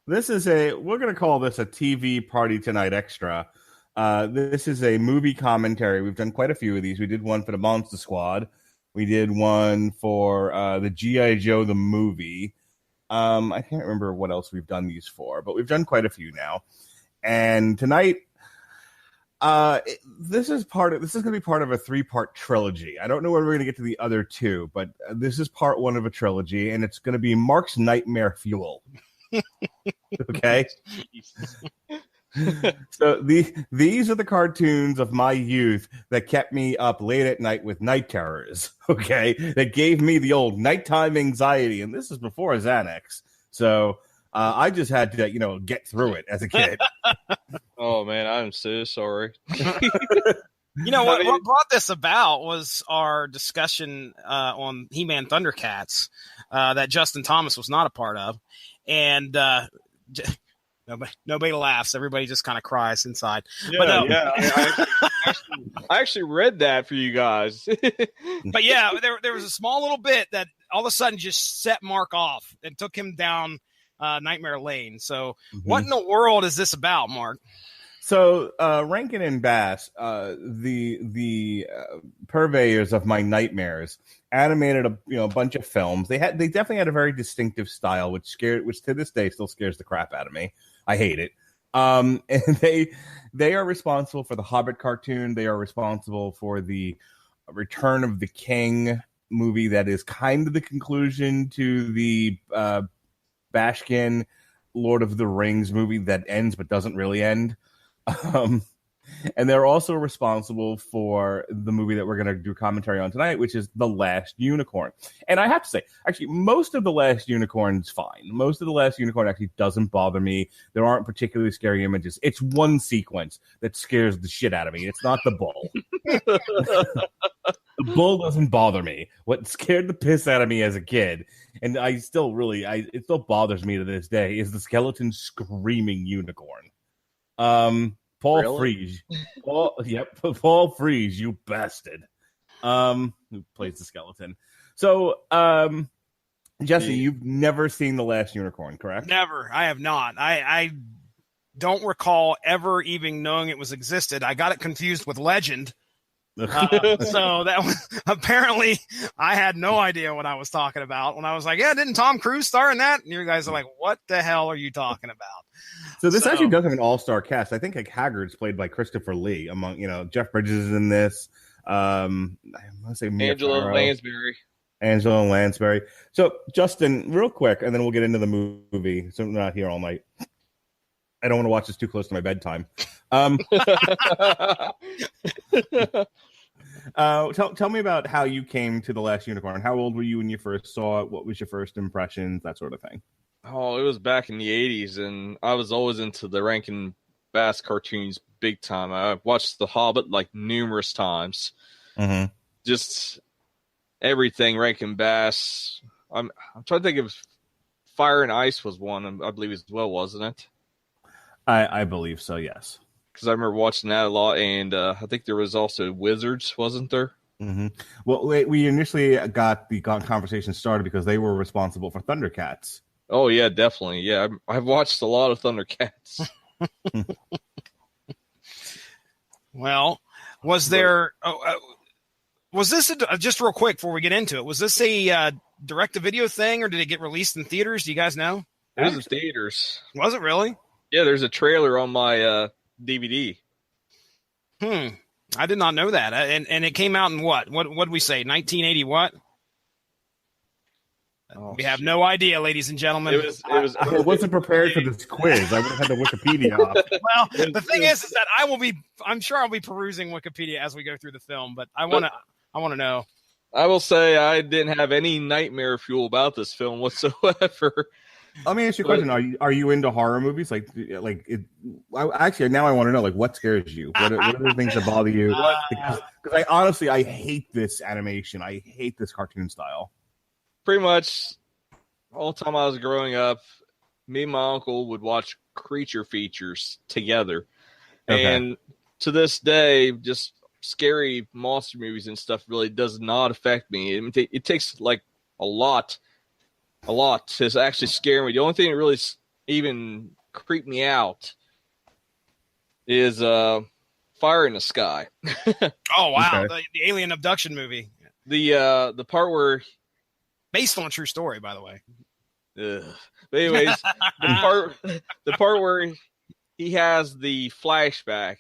we're going to call this a TV Party Tonight Extra. This is a movie commentary. We've done quite a few of these. We did one for the Monster Squad. We did one for the G.I. Joe the movie. I can't remember what else we've done these for, but we've done quite a few now. And tonight, this is going to be part of a 3-part trilogy. I don't know when we're going to get to the other 2, but this is part 1 of a trilogy, and it's going to be Mark's Nightmare Fuel. Okay. So these are the cartoons of my youth that kept me up late at night with night terrors. Okay, that gave me the old nighttime anxiety, and this is before Xanax. So I just had to, get through it as a kid. Oh man, I'm so sorry. What brought this about was our discussion on He-Man Thundercats that Justin Thomas was not a part of, and nobody laughs. Everybody just kind of cries inside. Yeah, I actually read that for you guys. But yeah, there was a small little bit that all of a sudden just set Mark off and took him down Nightmare Lane. So what in the world is this about, Mark? So Rankin and Bass, the purveyors of my nightmares, animated a bunch of films. They definitely had a very distinctive style, which to this day still scares the crap out of me. I hate it. And they are responsible for the Hobbit cartoon. They are responsible for the Return of the King movie that is kind of the conclusion to the Bashkin Lord of the Rings movie that ends but doesn't really end. And they're also responsible for the movie that we're going to do commentary on tonight, which is The Last Unicorn. And I have to say, actually, most of The Last Unicorn is fine. Most of The Last Unicorn actually doesn't bother me. There aren't particularly scary images. It's one sequence that scares the shit out of me. It's not the bull. The bull doesn't bother me. What scared the piss out of me as a kid, and it still bothers me to this day, is the skeleton screaming unicorn. Paul Frees. Paul Frees, you bastard. Who plays the skeleton. So, Jesse, you've never seen The Last Unicorn, correct? Never. I have not. I don't recall ever even knowing it was existed. I got it confused with Legend. So that was apparently I had no idea what I was talking about when I was like, yeah, didn't Tom Cruise star in that? And you guys are like, what the hell are you talking about? So this actually does have an all-star cast. I think Haggard's played by Christopher Lee. Among Jeff Bridges is in this. I want to say Angela Lansbury. So Justin, real quick, and then we'll get into the movie. So I'm not here all night. I don't want to watch this too close to my bedtime. Tell me about how you came to The Last Unicorn. How old were you when you first saw it? What was your first impressions? That sort of thing. Oh, it was back in the 80s, and I was always into the Rankin Bass cartoons big time. I watched The Hobbit like numerous times. Mm-hmm. Just everything Rankin Bass. I'm trying to think of Fire and Ice was one, I believe as well, wasn't it? I believe so, yes. Because I remember watching that a lot, and I think there was also Wizards, wasn't there? Mm-hmm. Well, we initially got the conversation started because they were responsible for Thundercats. Oh, yeah, definitely. Yeah, I've watched a lot of Thundercats. Well, was there... was this, just real quick before we get into it, was this a direct-to-video thing, or did it get released in theaters? Do you guys know? It was in theaters. Was it really? Yeah, there's a trailer on my DVD. I did not know that. And it came out in what? What did we say? 1980 what? Oh, we have no idea, ladies and gentlemen. I wasn't prepared for this quiz. I would have had the Wikipedia up. Well, the thing is that I'm sure I'll be perusing Wikipedia as we go through the film, but I want to know. I will say I didn't have any nightmare fuel about this film whatsoever. Let me ask you a question. Are you into horror movies? Actually, now I want to know, what scares you? What are the things that bother you? Because I hate this animation. I hate this cartoon style. Pretty much all the time I was growing up, me and my uncle would watch creature features together. Okay. And to this day, just scary monster movies and stuff really does not affect me. It takes a lot to actually scare me. The only thing that really even creep me out is Fire in the Sky. Oh wow, Okay. the alien abduction movie, The part where based on a true story, by the way. But anyways, the part where he has the flashback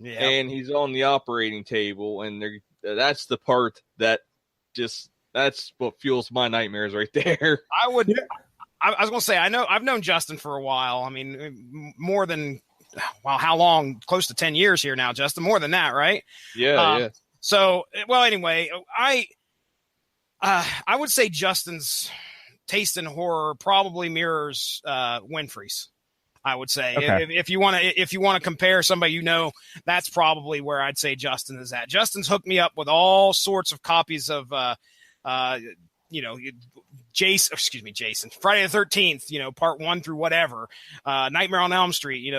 and he's on the operating table, and that's the part that's what fuels my nightmares right there. I was gonna say, I've known Justin for a while. I mean, more than, well, how long? Close to 10 years here now, Justin. More than that, right? Yeah. So, well, anyway, I would say Justin's taste in horror probably mirrors Winfrey's. I would say, okay. if you want to compare somebody, that's probably where I'd say Justin is at. Justin's hooked me up with all sorts of copies of Jason, Friday the 13th, part 1 through whatever, Nightmare on Elm Street.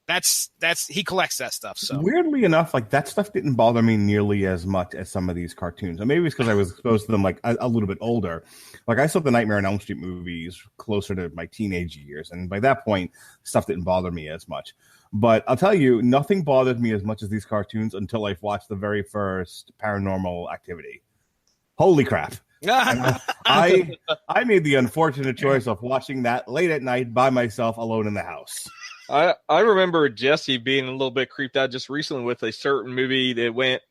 That's he collects that stuff. So weirdly enough, like that stuff didn't bother me nearly as much as some of these cartoons. And maybe it's because I was exposed to them like a little bit older. Like I saw the Nightmare on Elm Street movies closer to my teenage years, and by that point, stuff didn't bother me as much. But I'll tell you, nothing bothered me as much as these cartoons until I watched the very first Paranormal Activity. Holy crap! I made the unfortunate choice of watching that late at night by myself, alone in the house. I remember Jesse being a little bit creeped out just recently with a certain movie that went.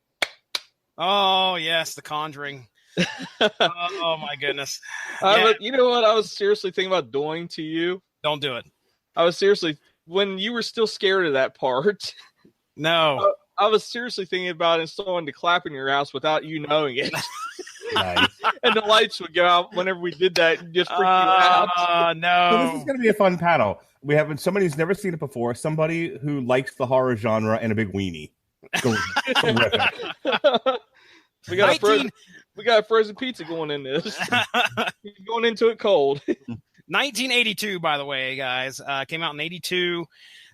Oh yes, The Conjuring. Oh my goodness! You know what I was seriously thinking about doing to you? Don't do it. I was seriously, when you were still scared of that part. No, I was seriously thinking about installing the clap in your house without you knowing it. Nice. And the lights would go out whenever we did that and just freak you out. No. So this is going to be a fun panel. We have somebody who's never seen it before, somebody who likes the horror genre, and a big weenie. Terrific. We got a frozen pizza going in this. Going into it cold. 1982, by the way, guys. Came out in 82.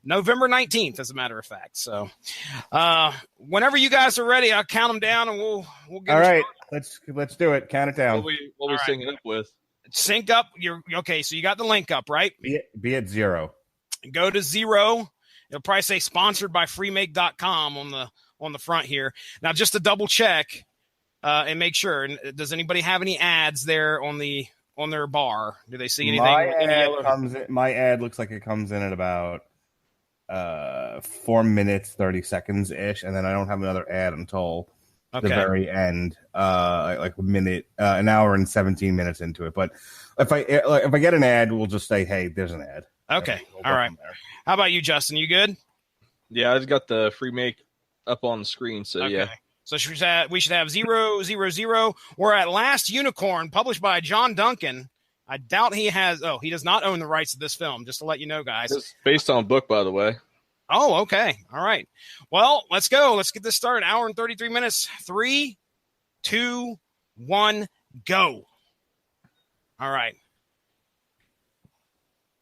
November 19th, as a matter of fact. So, whenever you guys are ready, I'll count them down, and we'll get. All right, let's do it. Count it down. What we singing up with? Sync up. You're okay. So you got the link up, right? Be at 0. Go to 0. It'll probably say sponsored by freemake.com on the front here. Now, just to double check and make sure. Does anybody have any ads there on their bar? Do they see anything? My ad looks like it comes in at about 4 minutes 30 seconds ish, and then I don't have another ad until the very end, like a minute, an hour and 17 minutes into it. But if I get an ad, we'll just say, hey, there's an ad. Okay. All right. How about you, Justin? You good? Yeah, I just got the free make up on the screen. So yeah. So we should have 000. We're at Last Unicorn, published by John Duncan. I doubt he does not own the rights to this film, just to let you know, guys. It's based on a book, by the way. Oh, okay. All right. Well, let's go. Let's get this started. Hour and 33 minutes. 3, 2, 1, go. All right.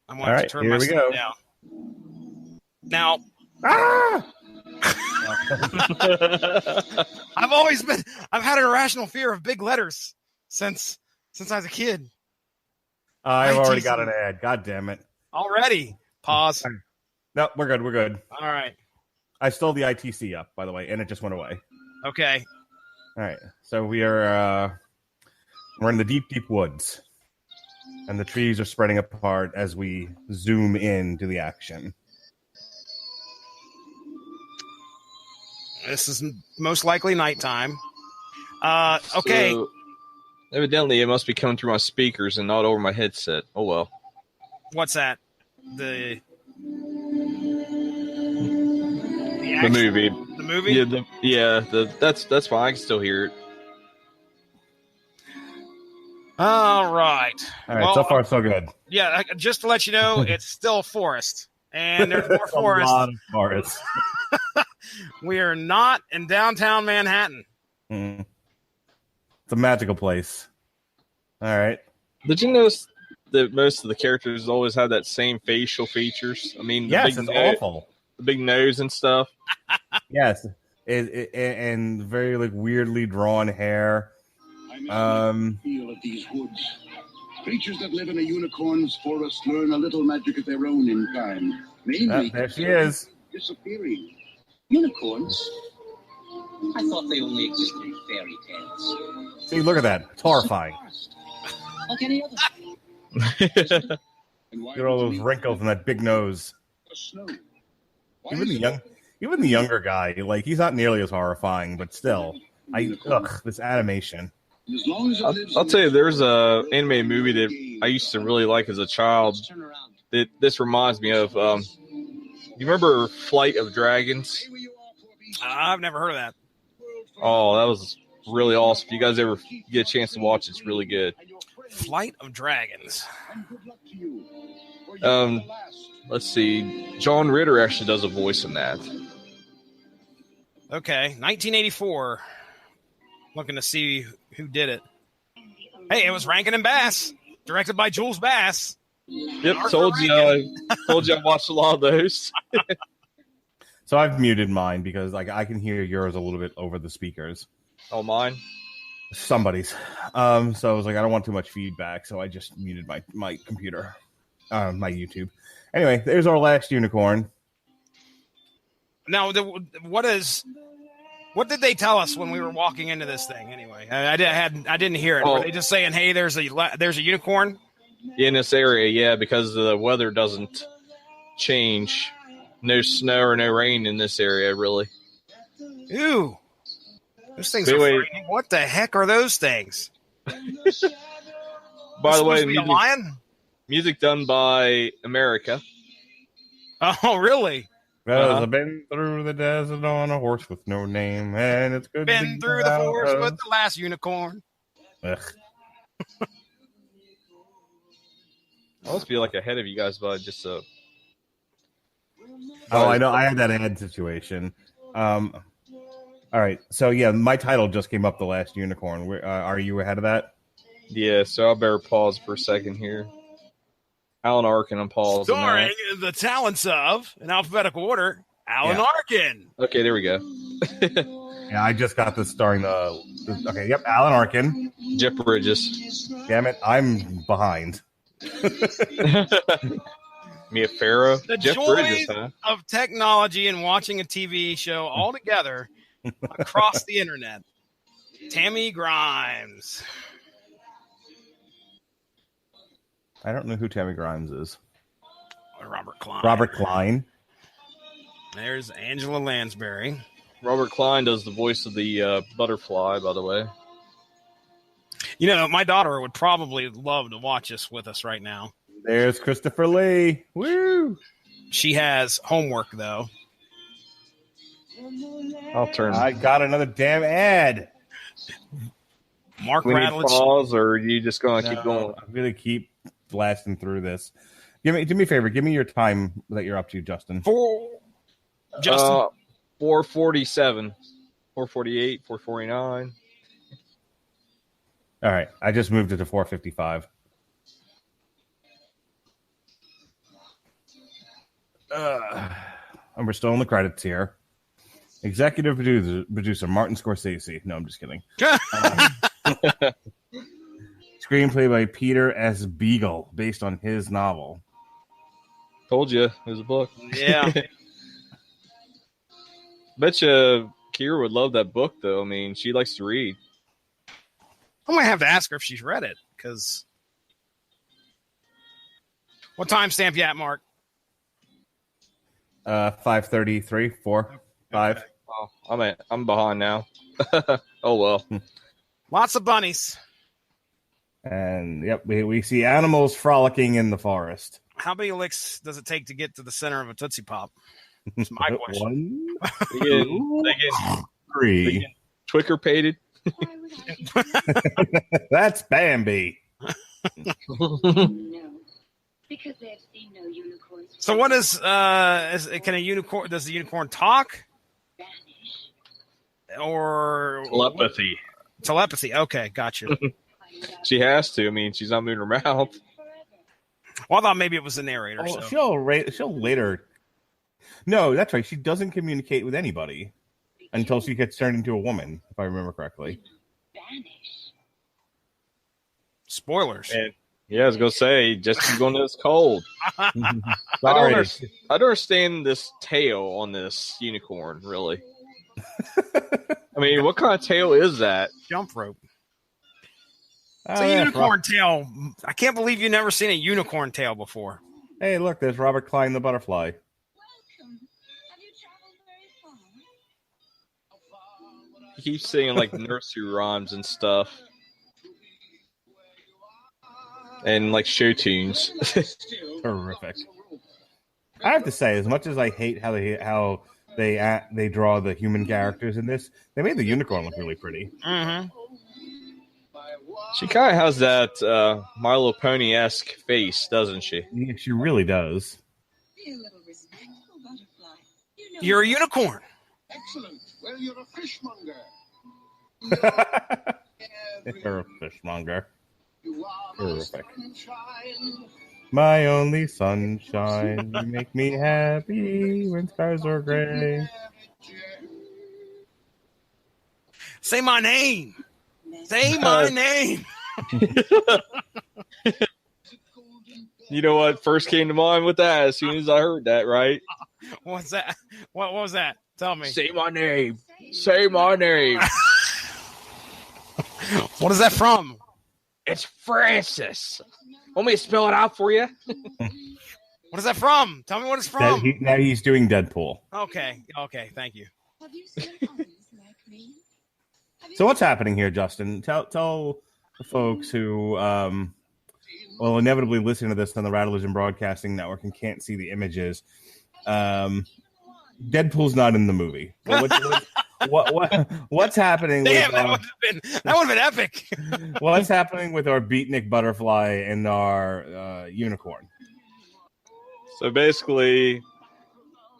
I want to turn my stuff down. Now, I've had an irrational fear of big letters since I was a kid. I've already got an ad. God damn it. Already. Pause. No, we're good. We're good. All right. I stole the ITC up, by the way, and it just went away. Okay. All right. So we're in the deep, deep woods, and the trees are spreading apart as we zoom in to the action. This is most likely nighttime. Okay. So, evidently, it must be coming through my speakers and not over my headset. Oh, well. What's that? The movie. The movie? Yeah, that's fine. I can still hear it. All right. Well, so far so good. Yeah, just to let you know, it's still a forest. And there's more forest. A lot of forest. We are not in downtown Manhattan. Mm. It's a magical place. All right. Did you notice that most of the characters always have that same facial features? I mean, yes, it's awful. The big nose and stuff. Yes, and very like weirdly drawn hair. I know the feel of these woods. Creatures that live in a unicorn's forest learn a little magic of their own in time. Mainly, there she is. Disappearing. Unicorns? I thought they only existed in fairy tales. See, look at that. It's horrifying. Like any other. Look at all those wrinkles and that big nose. Even the younger guy, like, he's not nearly as horrifying, but still, this animation. I'll tell you, there's a animated movie that I used to really like as a child. That this reminds me of. You remember Flight of Dragons? I've never heard of that. Oh, that was really awesome. If you guys ever get a chance to watch it, it's really good. Flight of Dragons. Let's see. John Ritter actually does a voice in that. Okay, 1984. Looking to see who did it. Hey, it was Rankin and Bass, directed by Jules Bass. Yep, told you I watched a lot of those. So I've muted mine because I can hear yours a little bit over the speakers. Oh, mine? Somebody's. So I was like, I don't want too much feedback, so I just muted my computer, my YouTube. Anyway, there's our last unicorn. Now, what did they tell us when we were walking into this thing? Anyway, I didn't hear it. Were they just saying, "Hey, there's a unicorn in this area"? Yeah, because the weather doesn't change. No snow or no rain in this area, really. Ew. Those things are frightening. What the heck are those things? By the way, a lion? Music done by America. Oh, really? I've been through the desert on a horse with no name, and it's good. Been through the forest with the last unicorn. Ugh. I must be like ahead of you guys, but just Oh, I know. I had that ad situation. All right. So, yeah, my title just came up, The Last Unicorn. Are you ahead of that? Yeah, so I better pause for a second here. Alan Arkin, I'm pausing. Starring the talents of, in alphabetical order, Alan Arkin. Okay, there we go. Yeah, I just got this starring the okay, yep, Alan Arkin. Jeff Bridges. Damn it, I'm behind. Mia Farrow. The Jeff joys Bridges, huh? of technology and watching a TV show all together across the internet. Tammy Grimes. I don't know who Tammy Grimes is. Robert Klein. Robert Klein. There's Angela Lansbury. Robert Klein does the voice of the butterfly, by the way. You know, my daughter would probably love to watch this with us right now. There's Christopher Lee. Woo! She has homework, though. I'll turn. I got another damn ad. Mark we need Radlich. pause, or are you just going to keep going? I'm going to keep blasting through this. Do me a favor. Give me your time that you're up to, Justin. 4:47, 4:48, 4:49. All right. I just moved it to 4:55. And we're still in the credits here. Executive producer Martin Scorsese. No, I'm just kidding. Screenplay by Peter S. Beagle, based on his novel. Told you, there's a book. Yeah. Bet you Kira would love that book, though. I mean, she likes to read. I'm going to have to ask her if she's read it, because... What time stamp you at, Mark? 5:33, 4, 5. Okay. Oh, I'm behind now. Oh, well. Lots of bunnies. And, yep, we see animals frolicking in the forest. How many licks does it take to get to the center of a Tootsie Pop? That's my question. 1, They get 3. Twicker pated. That's Bambi. No, because they have seen no unicorns. So what is can a unicorn? Does the unicorn talk? Vanish. Or Telepathy. Telepathy. Okay, gotcha. She has to. I mean, she's not moving her mouth. Well, I thought maybe it was the narrator. Oh, So. she'll later. No, that's right. She doesn't communicate with anybody until she gets turned into a woman, if I remember correctly. Vanish. Spoilers. Yeah, I was gonna say, just keep going to this cold. I don't understand this tail on this unicorn, really. I mean, what kind of tail is that? Jump rope. It's a unicorn tail. I can't believe you've never seen a unicorn tail before. Hey, look, there's Robert Klein the butterfly. Welcome. Have you traveled very far? He keeps singing like nursery rhymes and stuff. And like show tunes. Terrific. I have to say, as much as I hate how they draw the human characters in this, they made the unicorn look really pretty. Mm-hmm. She kind of has that My Little Pony-esque face, doesn't she? Yeah, she really does. Be a little respectful, butterfly. You know You're a unicorn. Excellent. Well, you're a fishmonger. You're a fishmonger. You are my Terrific. sunshine. My only sunshine. You make me happy when skies are gray. Say my name. Say my name. You know what first came to mind with that as soon as I heard that, right? What's that? What was that? Tell me. Say my name. Say my name. What is that from? It's Francis. Want me to spell it out for you? What is that from? Tell me what it's from. Now he's doing Deadpool. Okay, thank you. Have you seen others like me? So what's happening here, Justin? Tell the folks who will inevitably listen to this on the Rattlevision Broadcasting Network and can't see the images. Deadpool's not in the movie. What's happening? Damn, that would have been epic. What's happening with our beatnik butterfly and our unicorn? So basically,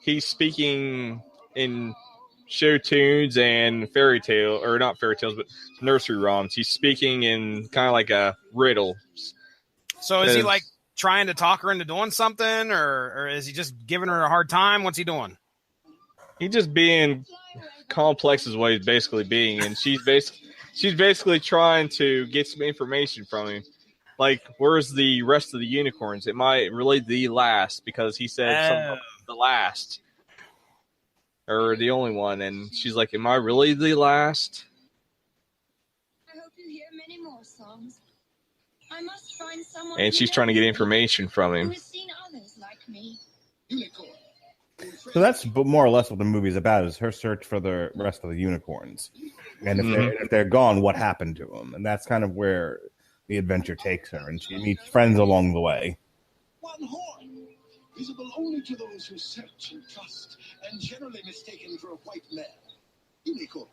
he's speaking in show tunes and fairy tale, or not fairy tales, but nursery rhymes. He's speaking in kind of like a riddle. So is he like trying to talk her into doing something, or is he just giving her a hard time? What's he doing? He's just being complex is what he's basically being, and she's basically trying to get some information from him. Like, where's the rest of the unicorns? It might really the last, because he said something about the last. Or the only one, and she's like, am I really the last? I hope you hear many more songs. I must find someone. And she's trying to get information from who him. has seen others like me. Unicorn. So that's more or less what the movie's about, is her search for the rest of the unicorns. And if they're gone, what happened to them? And that's kind of where the adventure takes her, and she meets friends along the way. One horn, visible only to those who search and trust, and generally mistaken for a white mare. Unicorn.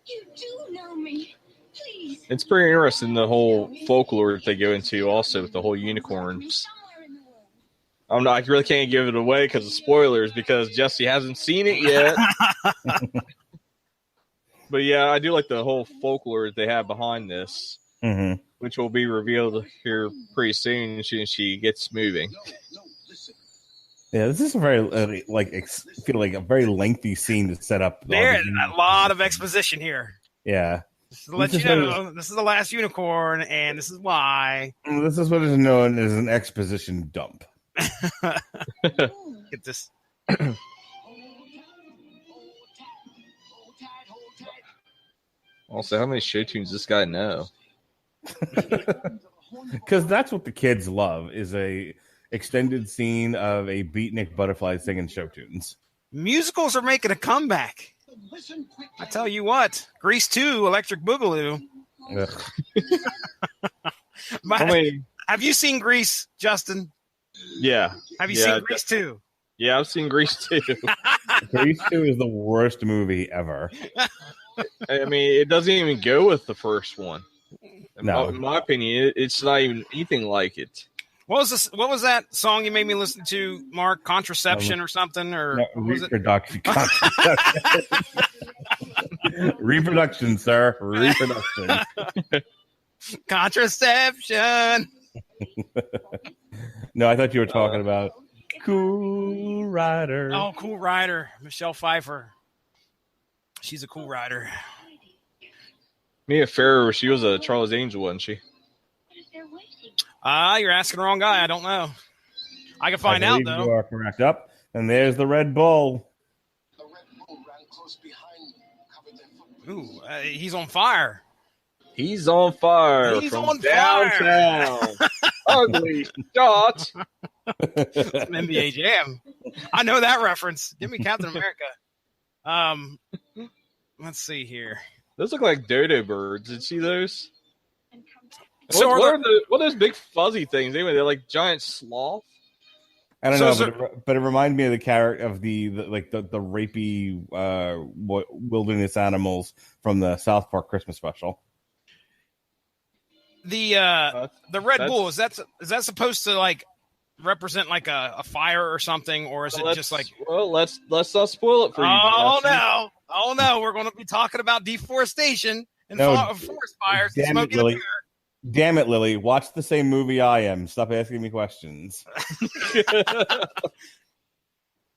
You do know me. Please. It's pretty interesting, the whole folklore that they go into also with the whole unicorns. Somewhere in the world. I really can't give it away because of spoilers, because Jesse hasn't seen it yet. But yeah, I do like the whole folklore that they have behind this, which will be revealed here pretty soon as soon as she gets moving. No, listen. Yeah, this is a very feel like a very lengthy scene to set up. There's a lot of exposition here. Yeah. Just to let you know, this is the last unicorn, and this is why. This is what is known as an exposition dump. Get this. Also, how many show tunes does this guy know? Because that's what the kids love, is a extended scene of a beatnik butterfly singing show tunes. Musicals are making a comeback. I tell you what, Grease 2, Electric Boogaloo. Have you seen Grease, Justin? Yeah. Have you seen Grease 2? Yeah, I've seen Grease 2. Grease 2 is the worst movie ever. I mean, it doesn't even go with the first one. No. In my opinion, it's not even anything like it. What was that song you made me listen to, Mark? Contraception or something? Or no, reproduction. Reproduction, sir. Reproduction. Contraception. No, I thought you were talking about Cool Rider. Oh, Cool Rider. Michelle Pfeiffer. She's a cool rider. Mia Farrow, she was a Charlie's Angel, wasn't she? What if they're waiting? You're asking the wrong guy. I don't know. I can find out, though. You are correct. Up, and there's the Red Bull. The Red Bull ran close behind them, covered their footprints. Ooh, he's on fire. He's on fire. He's from on downtown. Ugly shot. It's an NBA Jam. I know that reference. Give me Captain America. Let's see here. Those look like dodo birds. Did you see those? So what are those big fuzzy things? Anyway, they're like giant sloth. I don't know, but it reminded me of the character of the rapey wilderness animals from the South Park Christmas special. The Red Bull, is that supposed to like represent like a fire or something, or is it just like? Well, let's not spoil it for you. Oh no, we're going to be talking about deforestation and forest fires and smoking the beer. Damn it, Lily! Watch the same movie I am. Stop asking me questions.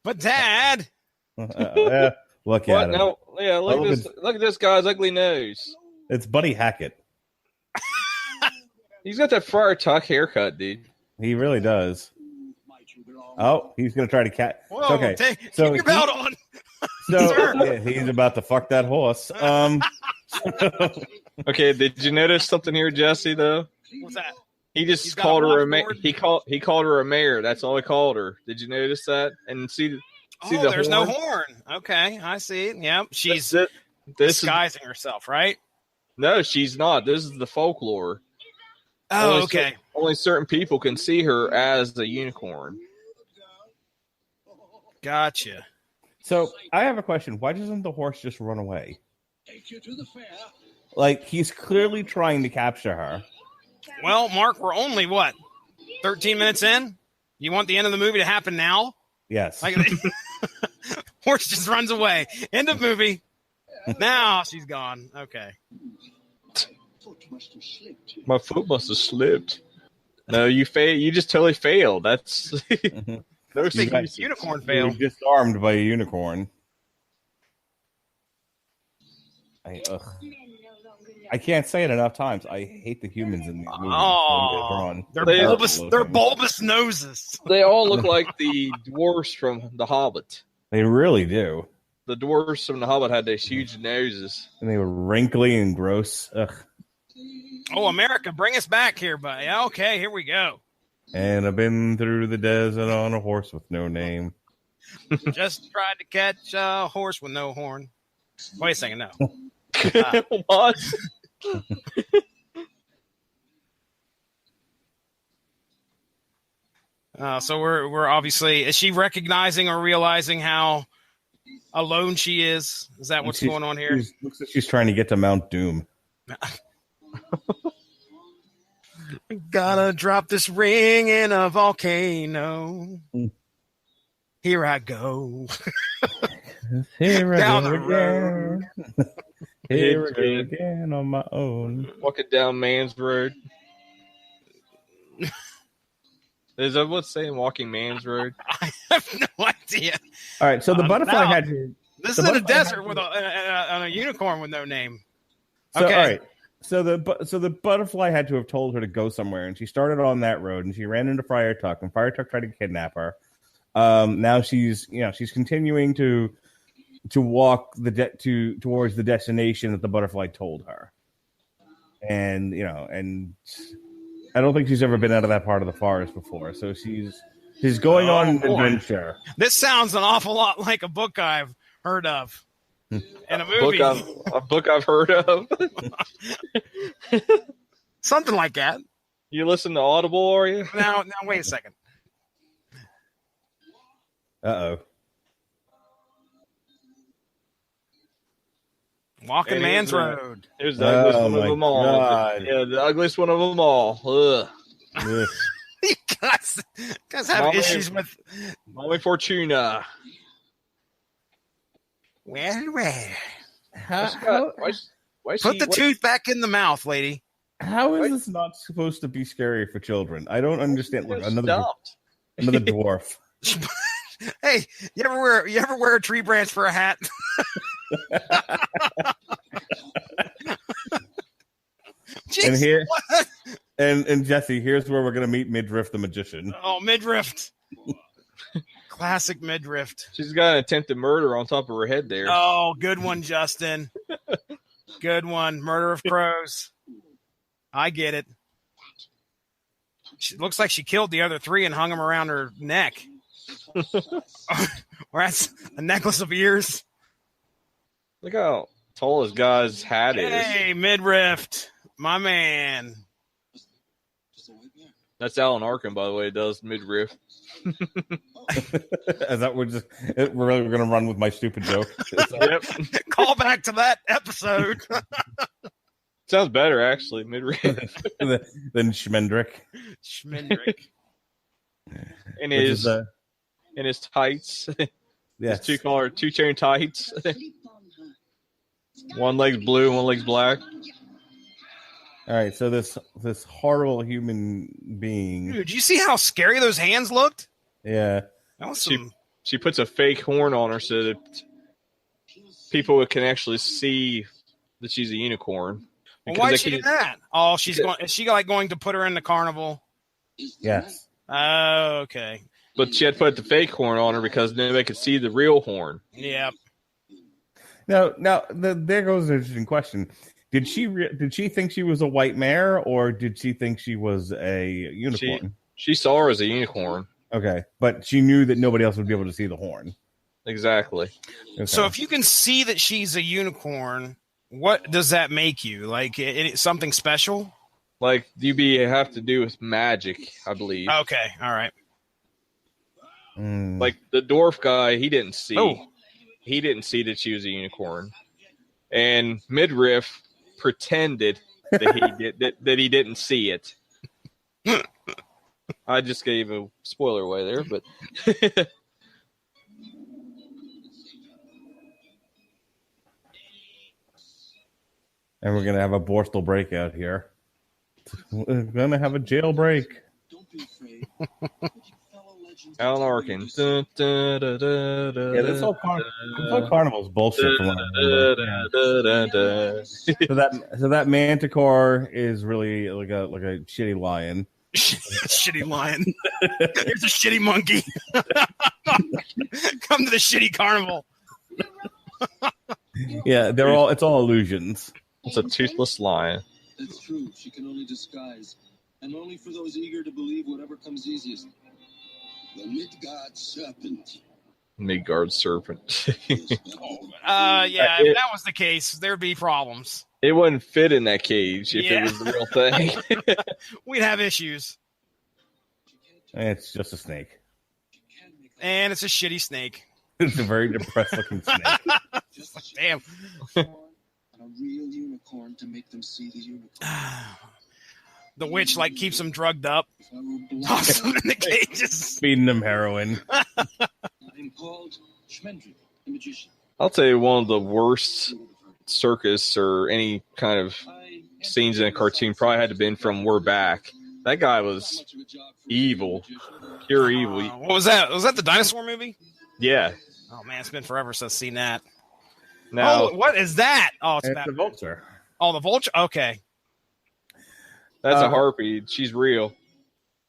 But Dad, look at him. No, yeah, look at this guy's ugly nose. It's Buddy Hackett. He's got that Friar Tuck haircut, dude. He really does. Oh, he's going to try to catch. Whoa, okay. Keep your belt on. So he's about to fuck that horse. Okay, did you notice something here, Jesse? Though what's that? He just called her a mare. He called her a mare. That's all he called her. Did you notice that? And see there's no horn. Okay, I see it. Yep, she's disguising herself, right? No, she's not. This is the folklore. Oh, okay. Only certain people can see her as a unicorn. Gotcha. So I have a question. Why doesn't the horse just run away? Take you to the fair. Like, he's clearly trying to capture her. Well, Mark, we're only 13 minutes in? You want the end of the movie to happen now? Yes. Horse just runs away. End of movie. Now she's gone. Okay. My foot must have slipped. No, you failed. You just totally failed. That's no unicorn fail. You're disarmed by a unicorn. I can't say it enough times. I hate the humans in these movies. Oh, they're bulbous noses. They all look like the dwarfs from The Hobbit. They really do. The dwarfs from The Hobbit had these huge noses. And they were wrinkly and gross. Ugh. Oh, America, bring us back here, buddy. Okay, here we go. And I've been through the desert on a horse with no name. Just tried to catch a horse with no horn. Wait a second, no. What? So we're obviously, is she recognizing or realizing how alone she is? Is that what's going on here? Looks like she's trying to get to Mount Doom. Gotta drop this ring in a volcano. Here I go. Here I Down go the again. Here I go again on my own. Walking down Man's Road. Is that what's saying walking Man's Road? I have no idea. All right, so the butterfly had to. This is in a desert with a unicorn with no name. So, okay. All right. So the butterfly had to have told her to go somewhere, and she started on that road, and she ran into Friar Tuck, and Friar Tuck tried to kidnap her. Now she's continuing to walk towards the destination that the butterfly told her, and I don't think she's ever been out of that part of the forest before, so she's going on an adventure. This sounds an awful lot like a book I've heard of. In a movie. A book I've heard of. Something like that. You listen to Audible, are you? Now, wait a second. Uh-oh. Walking Man's Road. Here's the ugliest one of them all. God. Yeah, the ugliest one of them all. Ugh. You guys have issues with Mommy Fortuna. Well. Why Put the tooth back in the mouth, lady. How is this not supposed to be scary for children? I don't understand. Look, another dwarf. Hey, you ever wear a tree branch for a hat? And here, And Jesse, here's where we're gonna meet Midriff the magician. Oh, Midriff. Classic Midriff. She's got an attempted murder on top of her head there. Oh, good one, Justin. Good one. Murder of Crows. I get it. She looks like she killed the other 3 and hung them around her neck. Or that's a necklace of ears. Look how tall this guy's hat is. Hey, Midriff, my man. That's Alan Arkin, by the way, does midriff. Is that we're really going to run with my stupid joke? Yep. Call back to that episode. Sounds better, actually. Midriff. Than Schmendrick. Schmendrick. In his tights. Yes. His 2-chain tights. One leg's blue, one leg's black. All right, so this horrible human being. Dude, did you see how scary those hands looked? Yeah. That was some... She puts a fake horn on her so that people can actually see that she's a unicorn. Well, why did she do that? Oh, she's going. Is she going to put her in the carnival? Yes. Oh, okay. But she had to put the fake horn on her because nobody could see the real horn. Yep. Now, there goes an interesting question. Did she think she was a white mare, or did she think she was a unicorn? She saw her as a unicorn. Okay, but she knew that nobody else would be able to see the horn. Exactly. Okay. So if you can see that she's a unicorn, what does that make you? Like something special? Like have to do with magic, I believe. Okay, all right. Like the dwarf guy, he didn't see. Oh. He didn't see that she was a unicorn, and Midriff pretended that he didn't see it. I just gave a spoiler away there, but and we're gonna have a Borstal breakout here. We're gonna have a jailbreak. Don't be afraid. Alan Arkin. Yeah, this whole carnival's bullshit. From what I so that manticore is really like a shitty lion. Shitty lion. Here's a shitty monkey. Come to the shitty carnival. Yeah, it's all illusions. It's a toothless lion. That's true. She can only disguise, and only for those eager to believe whatever comes easiest. The Midgard serpent. Midgard serpent. Yeah, if that was the case, there'd be problems. It wouldn't fit in that cage if it was the real thing. We'd have issues. It's just a snake. And it's a shitty snake. It's a very depressed looking snake. Just like, damn. A real unicorn to make them see the unicorn. The witch keeps them drugged up. Toss them in the cages. Feeding them heroin. I'm called Schmendrick, the magician. I'll tell you one of the worst circus or any kind of scenes in a cartoon probably had to have been from We're Back. That guy was evil. Pure evil. What was that? Was that the dinosaur movie? Yeah. Oh, man, it's been forever since I've seen that. Now, what is that? Oh, it's the vulture. Oh, the vulture? Okay. That's a harpy. She's real.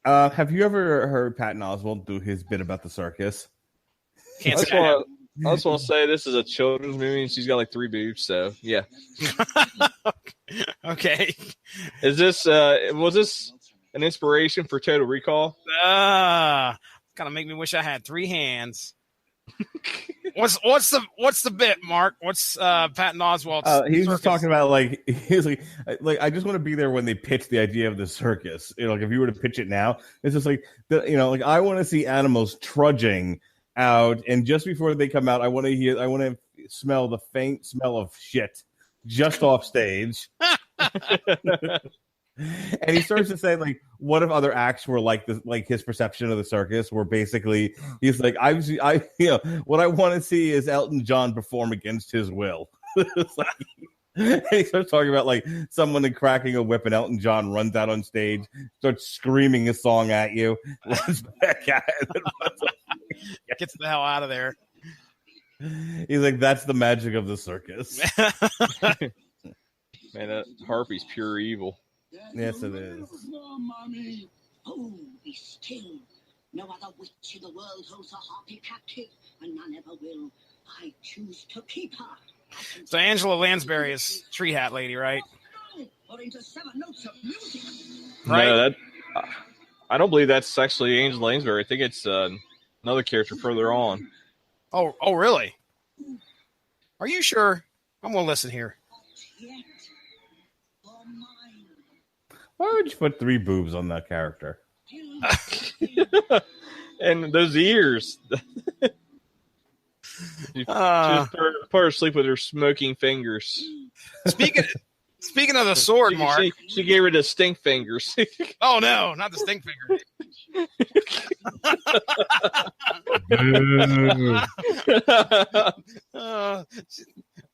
Have you ever heard Patton Oswalt do his bit about the circus? Can't say I just want to say this is a children's movie and she's got 3 boobs, so yeah. Okay. Was this an inspiration for Total Recall? Kind of make me wish I had 3 hands. What's the bit, Mark? What's Patton Oswalt's? He's just talking about he's like I just want to be there when they pitch the idea of the circus. If you were to pitch it now, it's just I want to see animals trudging out, and just before they come out, I want to smell the faint smell of shit just off stage. And he starts to say, what if other acts were like this, his perception of the circus, where basically he's like, what I want to see is Elton John perform against his will. And he starts talking about someone cracking a whip, and Elton John runs out on stage, starts screaming a song at you, runs back at it, gets the hell out of there. He's like, that's the magic of the circus. Man, that harpy's pure evil. Yes, it is. Mommy. Oh, be still. No other witch in the world holds a harpy captive, and none ever will. I choose to keep her. So Angela Lansbury is Tree Hat Lady, right? Or into 7 notes of music. Right. No, that I don't believe that's actually Angel Lansbury. I think it's another character further on. Oh, really? Are you sure? I'm gonna listen here. Yet, for mine. Why would you put 3 boobs on that character? And those ears. She just put her to sleep with her smoking fingers. Speaking of the sword, Mark. She gave her the stink fingers. Oh no, not the stink finger.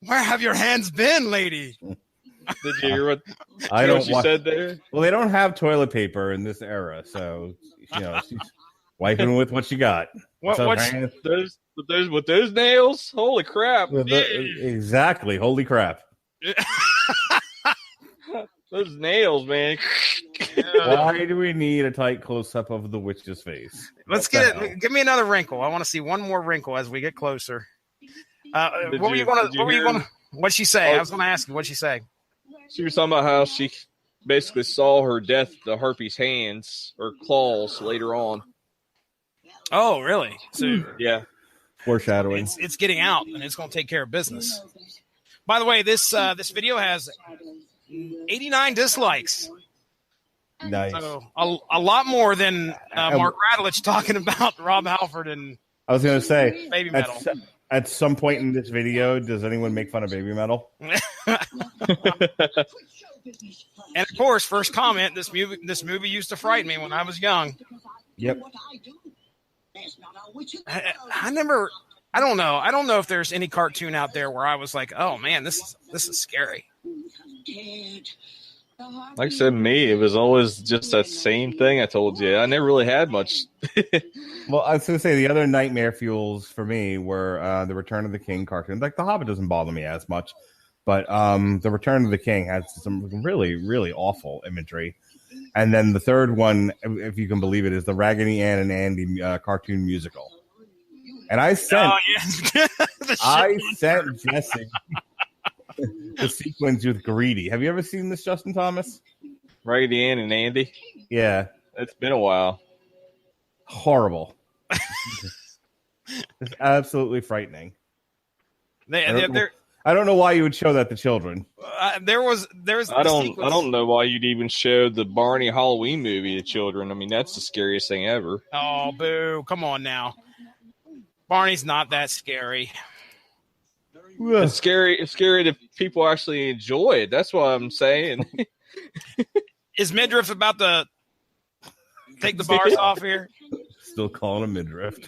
Where have your hands been, lady? Did you hear what she said there? Well, they don't have toilet paper in this era, so she's wiping with what she got. With those nails? Holy crap! Exactly. Holy crap! Those nails, man. Why do we need a tight close up of the witch's face? Let's get it. Give me another wrinkle. I want to see one more wrinkle as we get closer. What'd she say? I was going to ask you. What'd she say? She was talking about how she basically saw her death at the harpy's hands or claws later on. Oh, really? So yeah, foreshadowing. It's getting out, and it's going to take care of business. By the way, this video has 89 dislikes. Nice. So a lot more than Mark Radulich talking about Rob Halford and I was going to say Baby Metal. At some point in this video, does anyone make fun of Baby Metal? And of course, first comment: this movie used to frighten me when I was young. Yep. I don't know if there's any cartoon out there where I was like, oh man, this is scary. Like I said, it was always just that same thing I told you. I never really had much. Well, I was going to say the other nightmare fuels for me were the Return of the King cartoon. Like The Hobbit doesn't bother me as much, but the Return of the King has some really, really awful imagery. And then the third one, if you can believe it, is the Raggedy Ann and Andy cartoon musical. And I sent Jesse the sequence with Greedy. Have you ever seen this, Justin Thomas? Raggedy Ann and Andy? Yeah. It's been a while. Horrible. It's absolutely frightening. I don't know why you would show that to children. There's I don't know why you'd even show the Barney Halloween movie to children. I mean, that's the scariest thing ever. Oh, boo. Come on now. Barney's not that scary. It's scary. It's scary that people actually enjoy it. That's what I'm saying. Is Midriff about to take the bars off here? Still calling him Midriff.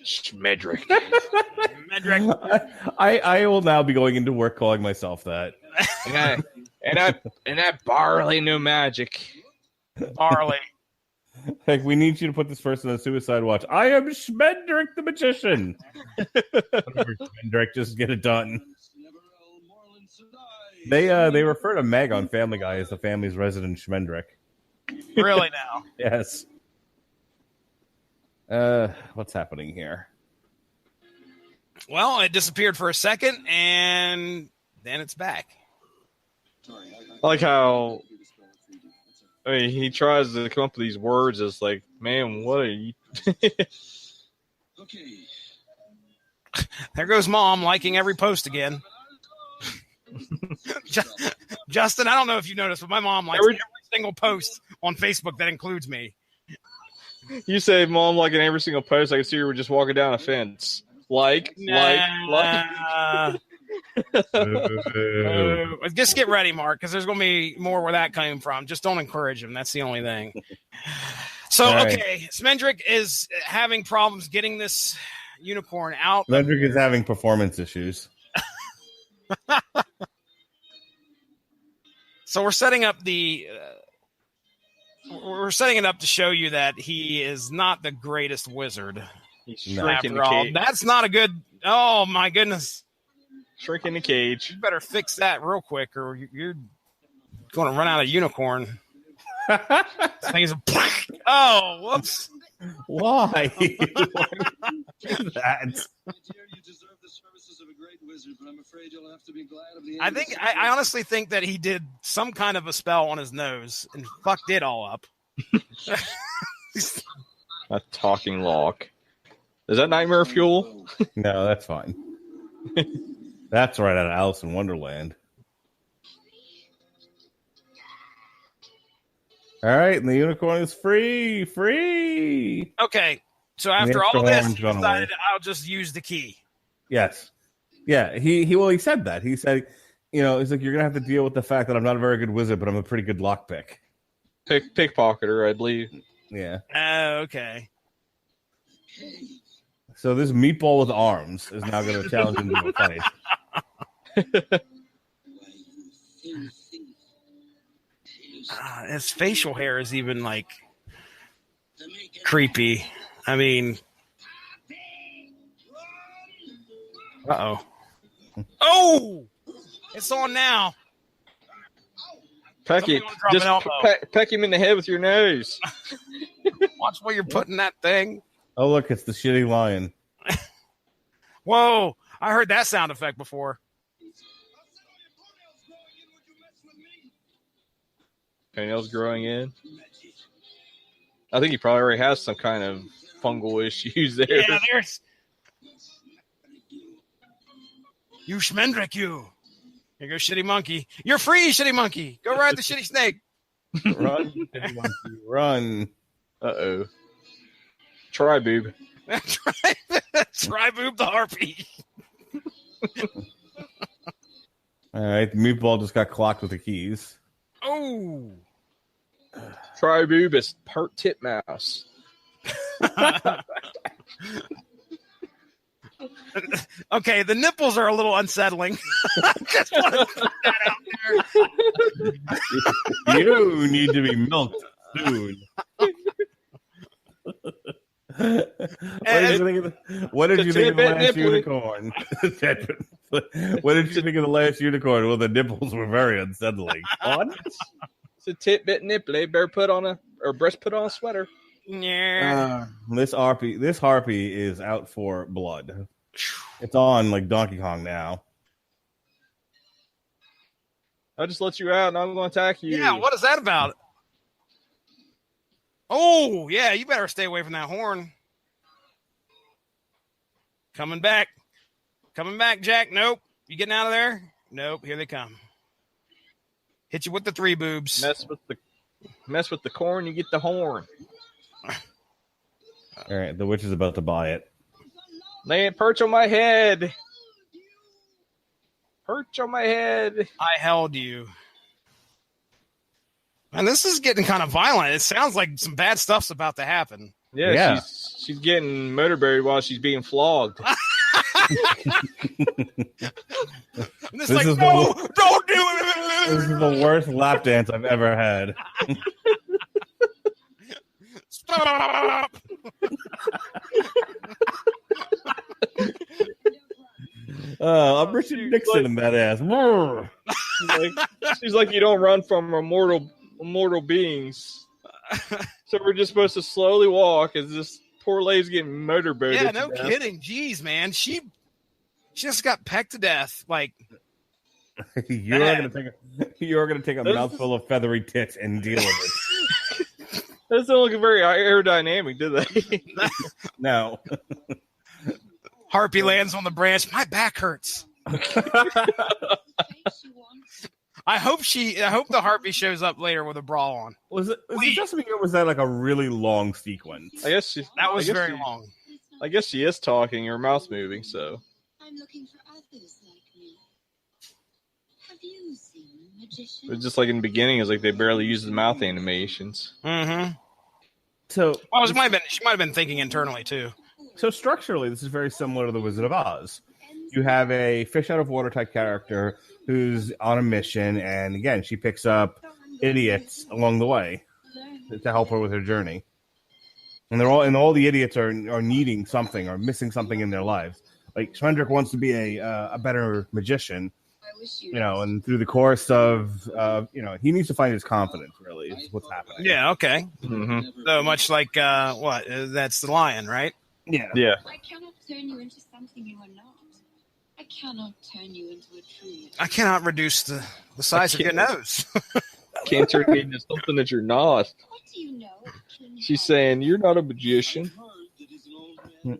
Schmedrick. I will now be going into work calling myself that. and I barely know magic. Barley. Like, we need you to put this person on suicide watch. I am Schmendrick the magician. Schmendrick, just get it done. They refer to Meg on Family Guy as the family's resident Schmendrick. Really now? Yes. What's happening here? Well, it disappeared for a second, and then it's back. I like how he tries to come up with these words. It's like, man, what are you? There goes Mom liking every post again. Justin, I don't know if you noticed, but my mom likes every single post on Facebook that includes me. You say Mom liking every single post. I can see you were just walking down a fence. Like. Just get ready, Mark, because there's going to be more where that came from. Just don't encourage him. That's the only thing. So, okay, Smendrick is having problems getting this unicorn out. Smendrick is having performance issues. So we're setting up we're setting it up to show you that he is not the greatest wizard. He's shrinking the all. cave. That's not a good. Oh my goodness! Shrink in the cage. You better fix that real quick, or you're going to run out of unicorn. Things. Oh, whoops! Why? Why do that? My dear, you deserve the services of a great wizard, but I'm afraid you'll have to be glad of the. I honestly think that he did some kind of a spell on his nose and fucked it all up. A talking log. Is that nightmare fuel? No, that's fine. That's right out of Alice in Wonderland. All right, and the unicorn is free. Okay, so after all this, he decided I'll just use the key. Yes. Yeah, he said that. He said, he's like, you're going to have to deal with the fact that I'm not a very good wizard, but I'm a pretty good lockpick. Pickpocketer, I believe. Yeah. Okay. So this meatball with arms is now going to challenge him to a fight. His facial hair is even like creepy. I mean, oh, it's on now. Peck him in the head with your nose. Watch where you're putting that thing. Oh, look, it's the shitty lion. Whoa, I heard that sound effect before. Toenails growing in. I think he probably already has some kind of fungal issues there. Yeah, there's. You Schmendrick, you. Here goes Shitty Monkey. You're free, Shitty Monkey. Go ride the Shitty Snake. Run, Shitty Monkey, run. Uh-oh. Try boob. Try boob the harpy. All right, the meatball just got clocked with the keys. Oh. Try boob is part titmouse. Okay, the nipples are a little unsettling. Just want to put that out there. You need to be milked soon. What did you think of the last unicorn? What did you think of the last unicorn? Well, the nipples were very unsettling. What? It's a tit-bit nipple. Better put on breast put on a sweater. Yeah. This harpy is out for blood. It's on like Donkey Kong now. I just let you out and I'm going to attack you. Yeah, what is that about? Oh, yeah, you better stay away from that horn. Coming back, Jack. Nope. You getting out of there? Nope. Here they come. Hit you with the three boobs. Mess with the corn, you get the horn. All right, the witch is about to buy it. Lay it perch on my head. Perch on my head. I held you. And this is getting kind of violent. It sounds like some bad stuff's about to happen. Yeah. She's getting motorberried while she's being flogged. This is like, no, don't do it. This is the worst lap dance I've ever had. Stop. I'm Richard Nixon in that ass. She's like, you don't run from immortal beings. So we're just supposed to slowly walk as this poor lady's getting motorboated. Yeah, no kidding. Jeez, man. She just got pecked to death. Like, you're gonna take a mouthful of feathery tits and deal with it. Those don't look very aerodynamic, do they? No. Harpy lands on the branch. My back hurts. I hope the harpy shows up later with a bra on. Was it just me, or was that like a really long sequence? I guess that was very long. I guess she is talking, her mouth's moving, so. I'm looking for others like me. Have you seen a magician? It's just like in the beginning, it's like they barely use the mouth animations. Mm-hmm. So, well, she might have been thinking internally too. So structurally, this is very similar to The Wizard of Oz. You have a fish out of water type character who's on a mission, and again, she picks up idiots along the way to help her with her journey. And all the idiots are needing something or missing something in their lives. like Schmendrick wants to be a better magician, I wish you. you know, and through the course of you know, he needs to find his confidence. Really, is what's happening. Yeah, okay. Mm-hmm. So much like that's the lion, right? Yeah. Yeah. I cannot turn you into something you are not. I cannot turn you into a tree. I cannot reduce the size of your nose. Can't turn me into something that you're not. What do you know? She's saying you're not a magician.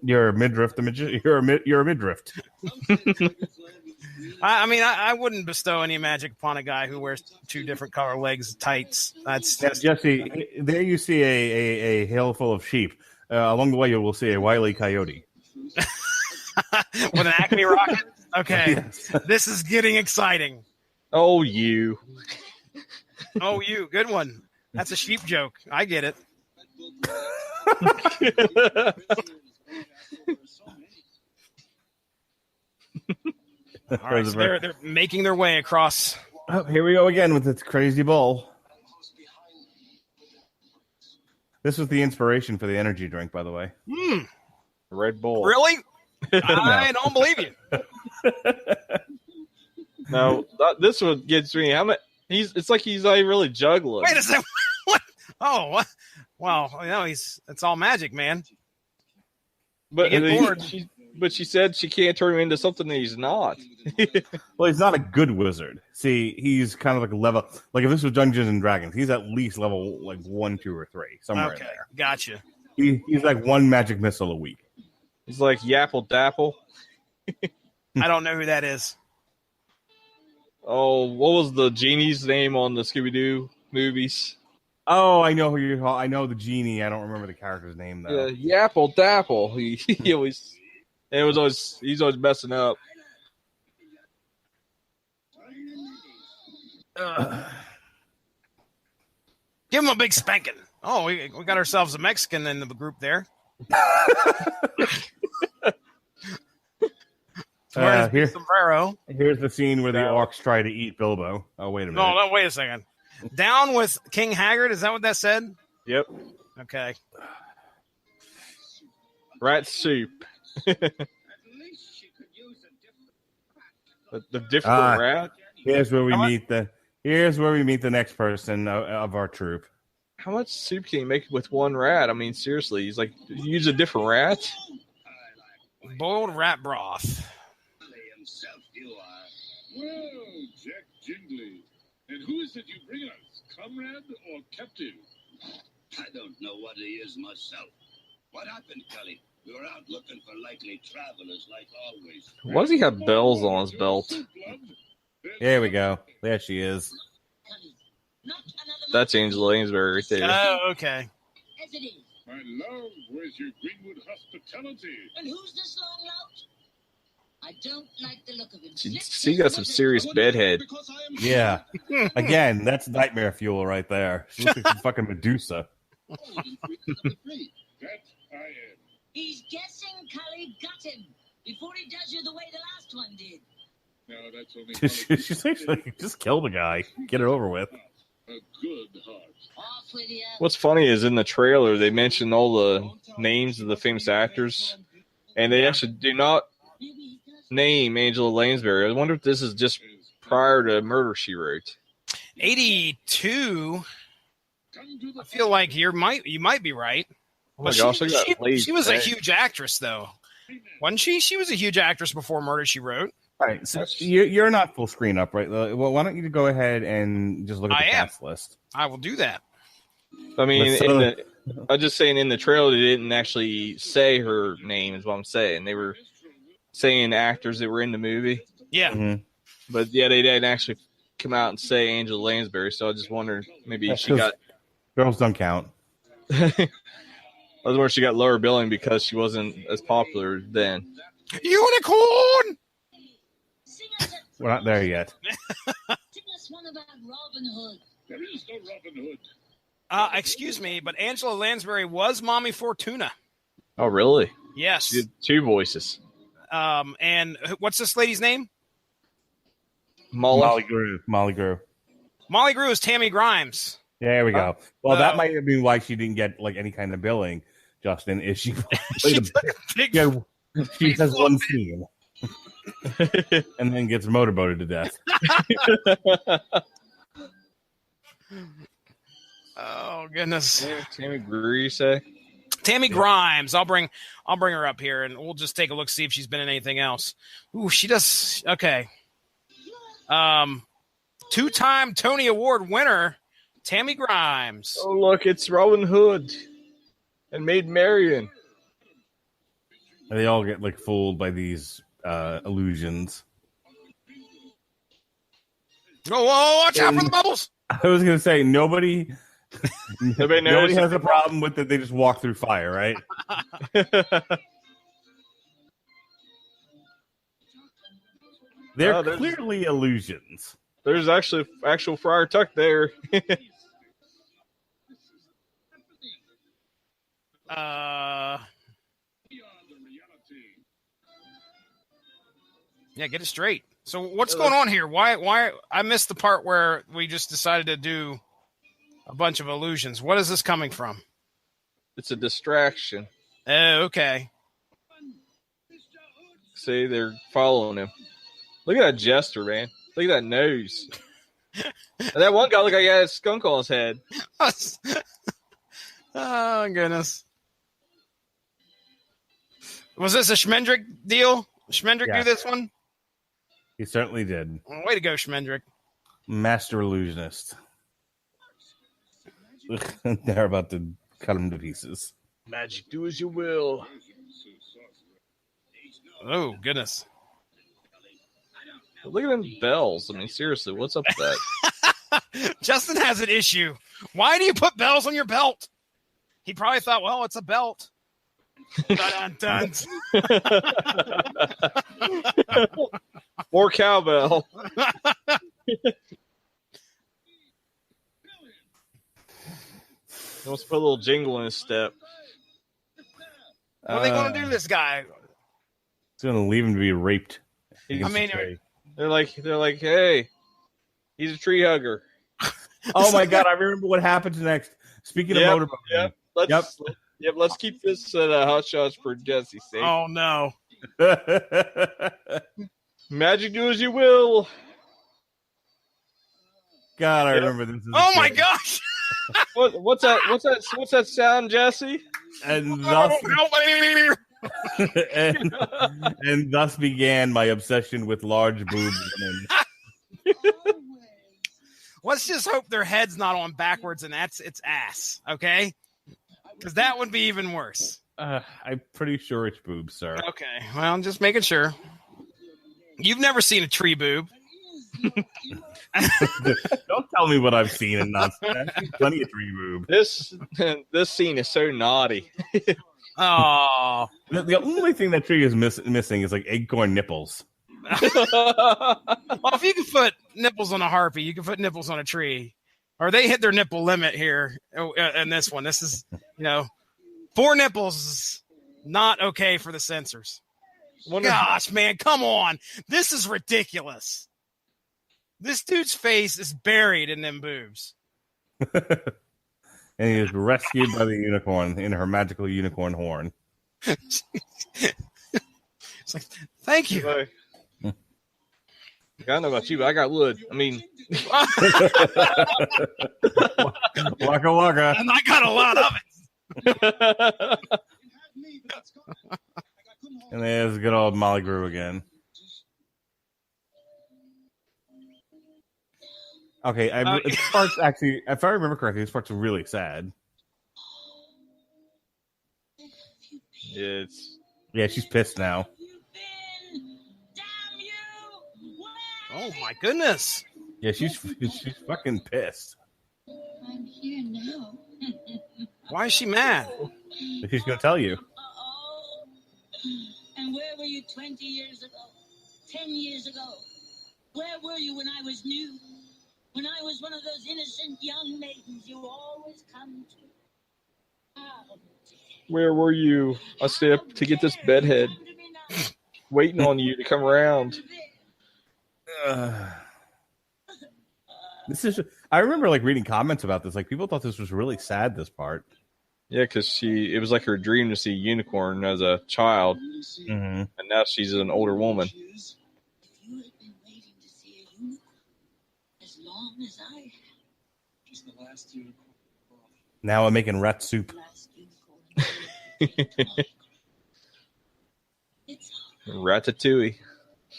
You're a midriff. You're a midriff. I mean, I wouldn't bestow any magic upon a guy who wears 2 different color legs tights. That's Jesse. There you see a hill full of sheep. Along the way, you will see a wily coyote with an Acme rocket. Okay, yes. This is getting exciting. Oh, you. Oh, you. Good one. That's a sheep joke. I get it. All right, so they're making their way across. Oh, here we go again with this crazy bull. This was the inspiration for the energy drink, by the way. Red Bull. Really? I don't believe you. No, this one gets me. How much? It's like he's not even really juggling. Wait a second. What? Oh, what? Well, you know, it's all magic, man. But she said she can't turn him into something that he's not. Well, he's not a good wizard. See, he's kind of like a level. Like if this was Dungeons and Dragons, he's at least level like 1, 2, or 3 somewhere in there. Gotcha. He's like 1 magic missile a week. He's like Yapple Dapple. I don't know who that is. Oh, what was the genie's name on the Scooby-Doo movies? Oh, I know who you're talking. I know the genie. I don't remember the character's name though. Yapple Dapple. He always. He's always messing up. Give him a big spanking. Oh, we got ourselves a Mexican in the group there. Here's sombrero. Here's the scene where the orcs try to eat Bilbo. Oh, wait a minute. No, wait a second. Down with King Haggard. Is that what that said? Yep. Okay. Rat soup. the different rat. Here's where we meet the next person of our troop. How much soup can you make with one rat? I mean, seriously, he's like, use a different rat. Boiled rat broth. Well, Jack Jingley. And who is it you bring us? Comrade or captive? I don't know what he is myself. What happened, Cully? We were out looking for likely travelers, like always. Why does he have bells on his belt? There we go. There she is. That's Angela Lansbury right there. Oh, okay. As it is. My love, where's your Greenwood hospitality? And who's this long lout? I don't like the look of him. She got some serious bedhead. Yeah. Again, that's nightmare fuel right there. She looks like some fucking Medusa. That I am. He's guessing Cully got him before he does you the way the last one did. No, that's only She's like, just kill the guy. Get it over with. a good heart. Off with you. What's funny is in the trailer, they mention all the names of the famous actors, and they actually do not name Angela Lansbury. I wonder if this is just prior to Murder, She Wrote. 82. I feel like you might be right. Oh my gosh, look at that she was a huge actress, though, wasn't she? She was a huge actress before Murder, She Wrote. All right, so you're not full screen up, right? Well, why don't you go ahead and just look at the cast list? I will do that. I mean, I'm just saying in the trailer they didn't actually say her name, is what I'm saying. They were saying actors that were in the movie. Yeah. Mm-hmm. But yeah, they didn't actually come out and say Angela Lansbury, so I just wondered maybe she got... Girls don't count. I was wondering she got lower billing because she wasn't as popular then. Unicorn! We're not there yet. Sing us one about Robin Hood. There is no Robin Hood. Excuse me, but Angela Lansbury was Mommy Fortuna. Oh, really? Yes. She did 2 voices. And what's this lady's name? Molly Grew. Molly Grew is Tammy Grimes. There we go. Well, that might have been why she didn't get like any kind of billing, Justin. Is she She has one scene. And then gets motorboated to death. Oh goodness. Tammy Brewer, you say? Tammy Grimes. I'll bring her up here and we'll just take a look, see if she's been in anything else. Ooh, she does. Okay. Two-time Tony Award winner, Tammy Grimes. Oh, look, it's Robin Hood and Maid Marian. And they all get like fooled by these illusions. Oh, watch out for the bubbles. I was going to say, nobody has a problem with that. They just walk through fire, right? They're clearly illusions. There's actually actual Friar Tuck there. Yeah, get it straight. So what's going on here? Why I missed the part where we just decided to do a bunch of illusions. What is this coming from? It's a distraction. Oh, okay. See, they're following him. Look at that jester, man. Look at that nose. And that one guy looked like he had a skunk on his head. Oh, goodness. Was this a Schmendrick deal? Schmendrick do this one? He certainly did. Way to go, Schmendrick. Master illusionist. They're about to cut him to pieces. Magic, do as you will. Oh, goodness. Look at them bells. I mean, seriously, what's up with that? Justin has an issue. Why do you put bells on your belt? He probably thought, well, it's a belt. Dun-dun-dun. More cowbell. He wants to put a little jingle in his step. What are they going to do to this guy? It's going to leave him to be raped. I mean, they're like, hey, he's a tree hugger. Oh my God! I remember what happens next. Speaking of motorboating, let's keep this at Hot Shots for Jesse's sake. Oh no! Magic, do as you will. God, I remember this. Oh my gosh! What's that sound, Jesse? And thus, and thus began my obsession with large boobs women. Let's just hope their head's not on backwards and that's its ass, okay? Because that would be even worse. I'm pretty sure it's boobs, sir. Okay, well, I'm just making sure. You've never seen a tree boob. Don't tell me what I've seen and not seen. I've seen plenty of tree boob. This scene is so naughty. Oh, the only thing that tree is missing is like acorn nipples. Well, if you can put nipples on a harpy, you can put nipples on a tree. Or they hit their nipple limit here in this one. This is, 4 nipples is not okay for the censors. Gosh, man, come on. This is ridiculous. This dude's face is buried in them boobs. And he is rescued by the unicorn in her magical unicorn horn. It's like, thank you. I don't know about you, but I got wood. I mean, waka waka. And I got a lot of it. And there's good old Molly Grew again. Okay, this part's actually, if I remember correctly, this part's really sad. Yeah, she's pissed now. Oh my goodness! Yeah, she's fucking pissed. I'm here now. Why is she mad? She's gonna tell you. And where were you 20 years ago? 10 years ago? Where were you when I was new? When I was one of those innocent young maidens you always come to? Where were you? I stayed up to get this bedhead, waiting on you to come around. This is. I remember like reading comments about this. Like people thought this was really sad. This part. Yeah, because it was like her dream to see a unicorn as a child, Mm-hmm. and now she's an older woman. If you had been waiting to see a unicorn as long as I have, She's the last unicorn. Now I'm making rat soup. the last unicorn. It's all right. Ratatouille.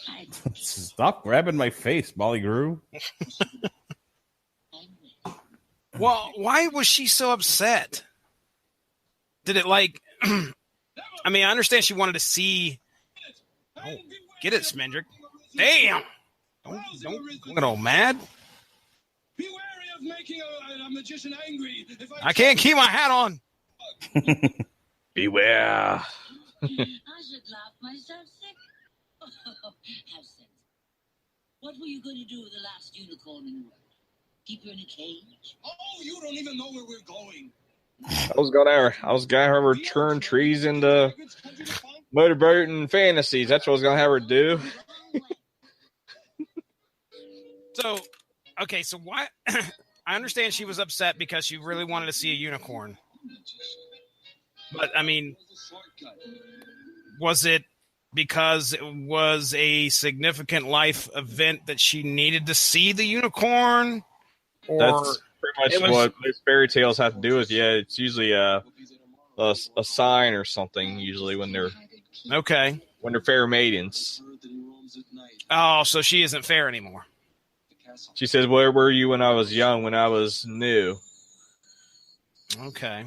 I'm Stop grabbing my face, Molly Grew. angry. Well, why was she so upset? Did it like? I mean, I understand she wanted to see. Oh, get it, Smendrick. Damn! Don't get all mad. Be wary of making a magician angry. If I can't keep my hat on. Beware. I should laugh myself sick. Have sense. What were you going to do with the last unicorn in the world? Keep her in a cage? Oh, you don't even know where we're going. I was gonna have her turn trees into motorboat and fantasies. That's what I was gonna have her do. So, okay, so why? I understand she was upset because she really wanted to see a unicorn. But I mean, was it because it was a significant life event that she needed to see the unicorn? Or That's pretty much what most fairy tales have to do with. Yeah, it's usually a sign or something. Usually when they're okay. fair maidens. Oh, so she isn't fair anymore. She says, "Where were you when I was young? When I was new?" Okay.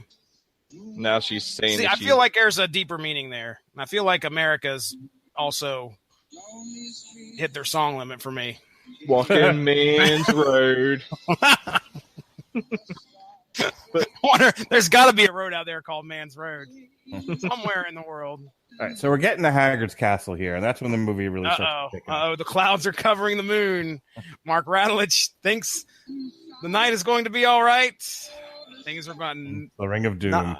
Now she's saying. See, I feel like there's a deeper meaning there. I feel like America's also hit their song limit for me. Walking man's road. There's got to be a road out there called Man's Road somewhere in the world. All right, so we're getting to Haggard's castle here, and that's when the movie really starts to pick up. The clouds are covering the moon. Mark Radulich thinks the night is going to be all right. Things are going. The Ring of Doom. Nah.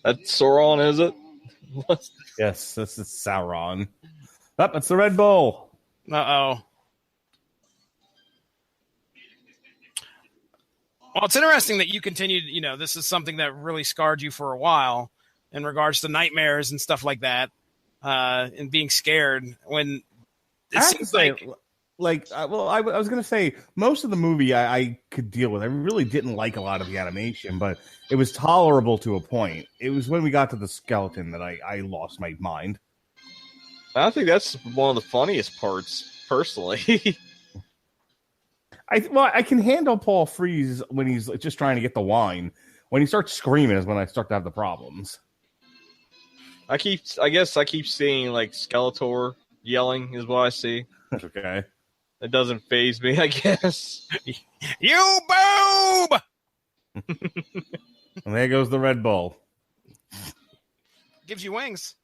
That's Sauron, is it? Yes, this is Sauron. Oh, it's the Red Bull. Well, it's interesting that you continued, this is something that really scarred you for a while in regards to nightmares and stuff like that, and being scared when it seems I was going to say most of the movie I could deal with. I really didn't like a lot of the animation, but it was tolerable to a point. It was when we got to the skeleton that I lost my mind. I think that's one of the funniest parts, personally. I can handle Paul Frees when he's just trying to get the wine. When he starts screaming is when I start to have the problems. I guess I keep seeing like Skeletor yelling is what I see. Okay. It doesn't faze me, I guess. You boob! And there goes the Red Bull. Gives you wings.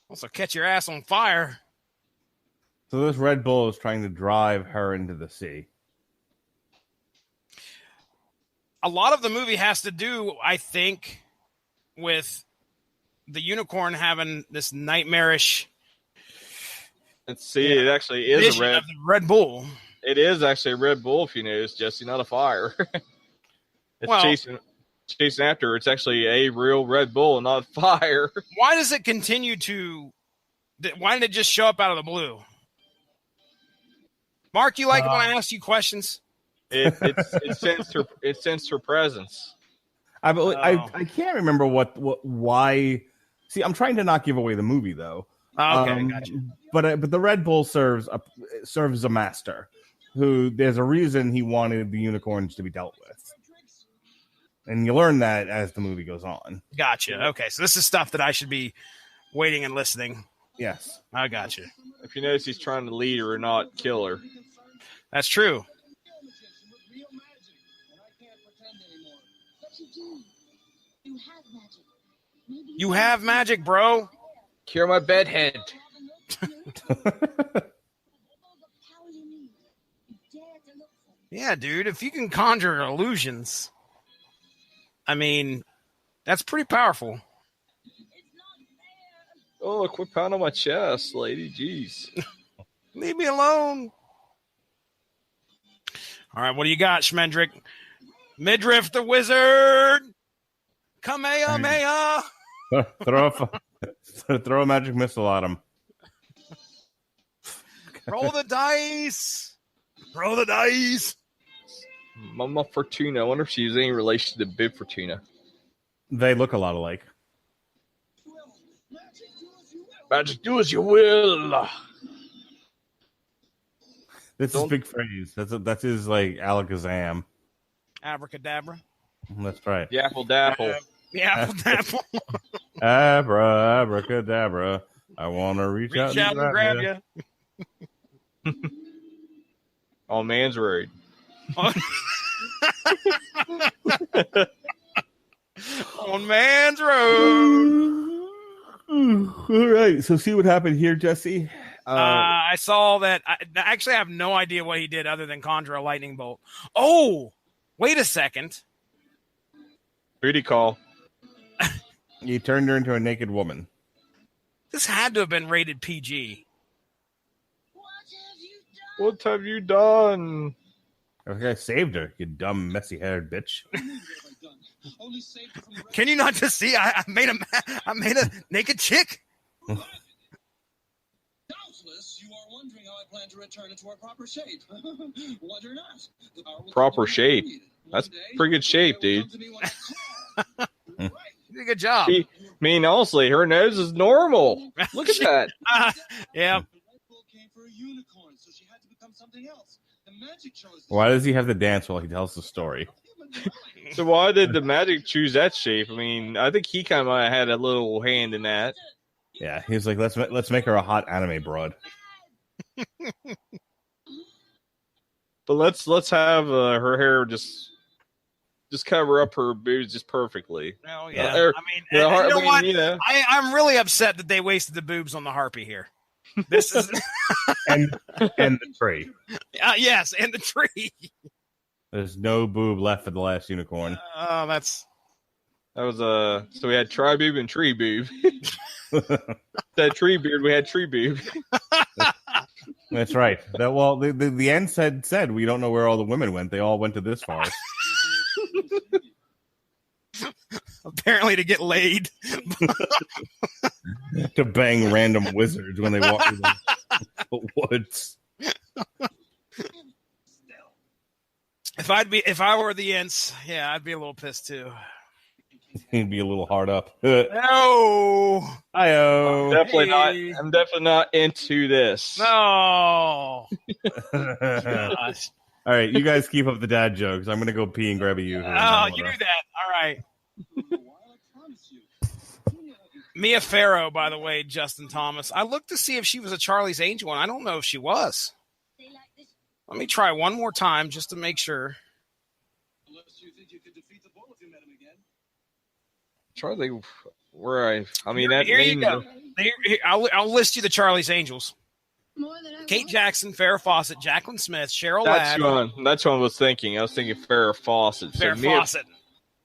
Also catch your ass on fire. So this Red Bull is trying to drive her into the sea. A lot of the movie has to do, I think, with the unicorn having this nightmarish. It actually is a Red Bull. It is actually a Red Bull, if you notice, Jesse, not a fire. It's chasing after her. It's actually a real Red Bull, not fire. Why does it continue to? Why did it just show up out of the blue? Mark, you like it when I ask you questions? It sensed her presence. I can't remember why. See, I'm trying to not give away the movie though. Okay, gotcha. But the Red Bull serves as a master, who there's a reason he wanted the unicorns to be dealt with, and you learn that as the movie goes on. Gotcha. Okay, so this is stuff that I should be waiting and listening. Yes, I gotcha. If you notice, he's trying to lead her, not kill her. That's true. You have magic, bro. Cure my bedhead. Yeah, dude. If you can conjure illusions, I mean, that's pretty powerful. Oh, quit pounding on my chest, lady. Jeez. Leave me alone. All right, what do you got, Schmendrick? Midriff the wizard. Kamehameha. Throw a magic missile at him. Roll the dice. Roll the dice. Mama Fortuna. I wonder if she's any relation to Bib Fortuna. They look a lot alike. Magic, do as you will. This is big phrase. That's his like alakazam. Abracadabra. That's right. Yapple dapple. Apple dapple. Abracadabra. I want to reach out and grab you. On Man's Road. On Man's Road. All right. So see what happened here, Jesse. I saw that. I actually have no idea what he did other than conjure a lightning bolt. Oh, wait a second. Booty call. He turned her into a naked woman. This had to have been rated PG. What have you done? Okay, I saved her, you dumb, messy-haired bitch. Can you not just see? I made a naked chick. Doubtless, you are wondering how I plan to return it to our proper shape. Wonder not. Proper shape. That's pretty good shape, dude. You did a good job. I mean, honestly, her nose is normal. Look at that. Yeah. Why does he have to dance while he tells the story? So why did the magic choose that shape? I mean, I think he kind of had a little hand in that. Yeah, he's like, let's make her a hot anime broad. But let's have her hair just cover up her boobs just perfectly. Oh yeah, I mean, you know what? Yeah. I'm really upset that they wasted the boobs on the harpy here. This is and the tree. Yes, and the tree. There's no boob left for the last unicorn. Oh, that was so we had tri boob and tree boob. That tree beard, we had tree boob. That's right. The end said we don't know where all the women went. They all went to this forest. Apparently to get laid. To bang random wizards when they walk through the woods. If I were the Ents, yeah, I'd be a little pissed too. He'd be a little hard up. No. Hi-oh. I'm definitely not into this. No. Gosh. All right, you guys keep up the dad jokes. I'm going to go pee and grab a yoo-hoo. Oh, you do that. All right. Mia Farrow, by the way, Justin Thomas. I looked to see if she was a Charlie's Angel, and I don't know if she was. Let me try one more time just to make sure. Unless you think you could defeat the bull if you met him again. Charlie, I mean, that here name, you go. I'll list you the Charlie's Angels. Kate Jackson, Farrah Fawcett, Jacqueline Smith, Cheryl Ladd. That's what I was thinking. I was thinking Farrah Fawcett. Fawcett.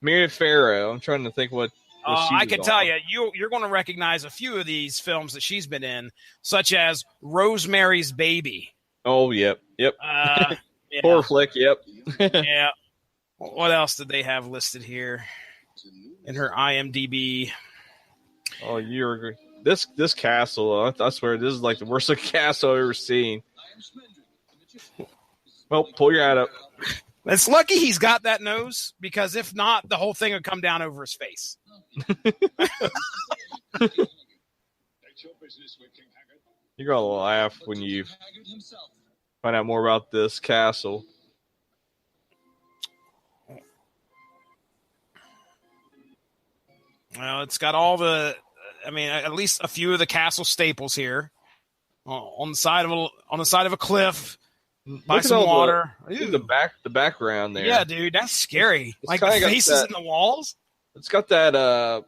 Mia Farrow. I'm trying to think what I can tell you, you're going to recognize a few of these films that she's been in, such as Rosemary's Baby. Oh, yep. Yeah. Horror flick, yep. Yeah. What else did they have listed here in her IMDb? Oh, this castle. I swear, this is like the worst castle I've ever seen. Well, pull your hat up. It's lucky he's got that nose, because if not, the whole thing would come down over his face. You're going to laugh when you find out more about this castle. Well, it's got all at least a few of the castle staples here. On the side of a cliff, by some water. The background there. Yeah, dude, that's scary. It's like the faces in the walls. It's got that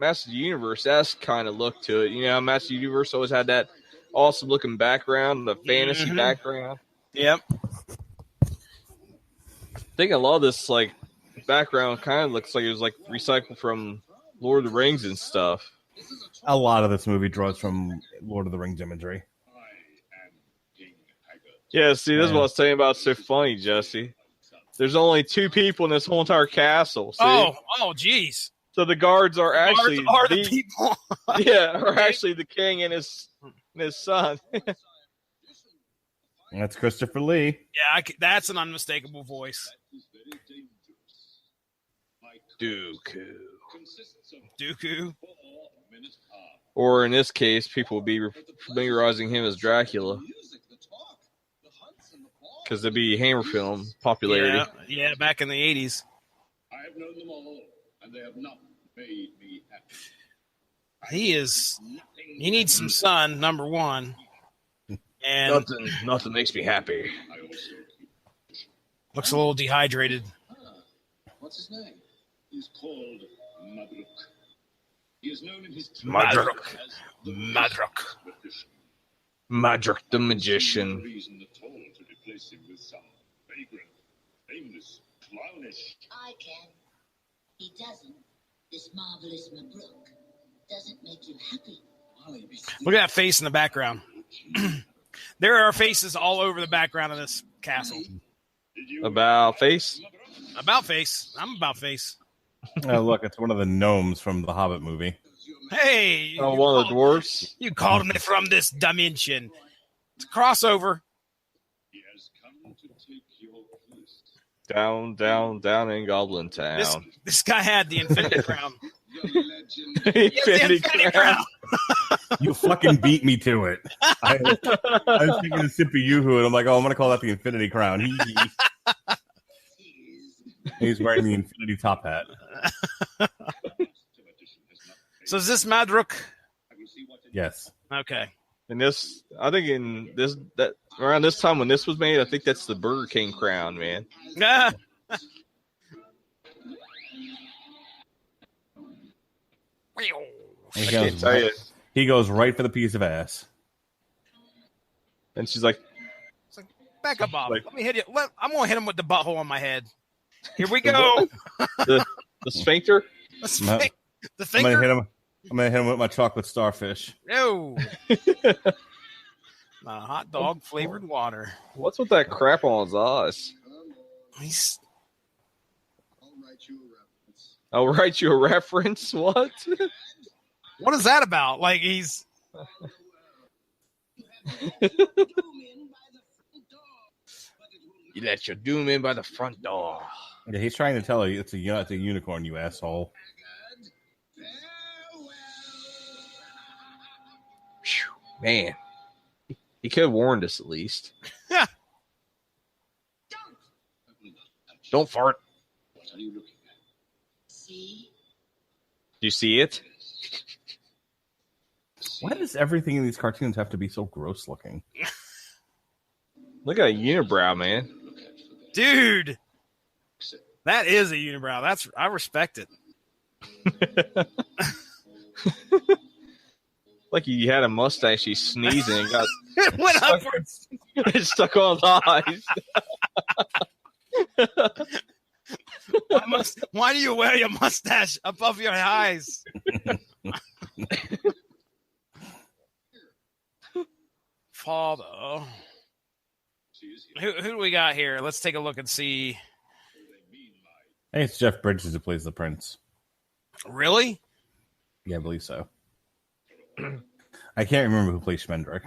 Master of the Universe kind of look to it. You know, Master of the Universe always had that awesome looking background, the fantasy background. Yep. I think a lot of this like background kind of looks like it was like recycled from Lord of the Rings and stuff. A lot of this movie draws from Lord of the Rings imagery. Yeah, see, this is what I was saying about so funny, Jesse. There's only 2 people in this whole entire castle. See? Oh, jeez. So the guards are actually the people. are actually the king and his son. That's Christopher Lee. Yeah, that's an unmistakable voice. Dooku. Or in this case, people will be familiarizing him as Dracula. Because it'd be Hammer film popularity. Yeah, back in the 80s. I have known them all, and they have not made me happy. He needs some sun, number one. And nothing makes me happy. Looks a little dehydrated. What's his name? He's called Madruk. He is known in his Madruk the magician. reason at all to replace him with some vagrant, aimless, clownish. I can. He doesn't. This marvelous Mabruk doesn't make you happy. Look at that face in the background. There are faces all over the background of this castle. About face? About face. I'm about face. Oh, look, it's one of the gnomes from the Hobbit movie. Hey! Oh, one of the dwarves? You called me from this dimension. It's a crossover. He has come to take your place. Down in Goblin Town. This guy had the Infinity Crown. Infinity Crown. You fucking beat me to it. I was taking a sip of Yoo-Hoo, and I'm like, oh, I'm going to call that the Infinity Crown. He's wearing the Infinity top hat. So is this Madruk? Yes. Okay. And this, I think around this time when this was made, I think that's the Burger King crown, man. Ah. He goes right for the piece of ass. And she's like, back up, Bob. Let me hit you. I'm going to hit him with the butthole on my head. Here we go. the sphincter? The I'm finger? going to hit him with my chocolate starfish. No. My hot dog flavored water. What's with that crap on his eyes? I'll write you a reference. What? What is that about? Like he's... You let your doom in by the front door. Yeah, he's trying to tell you it's a unicorn, you asshole. Man, he could have warned us at least. Don't fart. What are you looking at? See? Do you see it? Why does everything in these cartoons have to be so gross looking? Look at a unibrow, man. Dude, that is a unibrow. I respect it. Like he had a mustache, he's sneezing and got It went upwards. stuck on his eyes. Why do you wear your mustache above your eyes? Father. Who do we got here? Let's take a look and see. Hey, it's Jeff Bridges who plays the prince. Really? Yeah, I believe so. I can't remember who plays Schmendrick.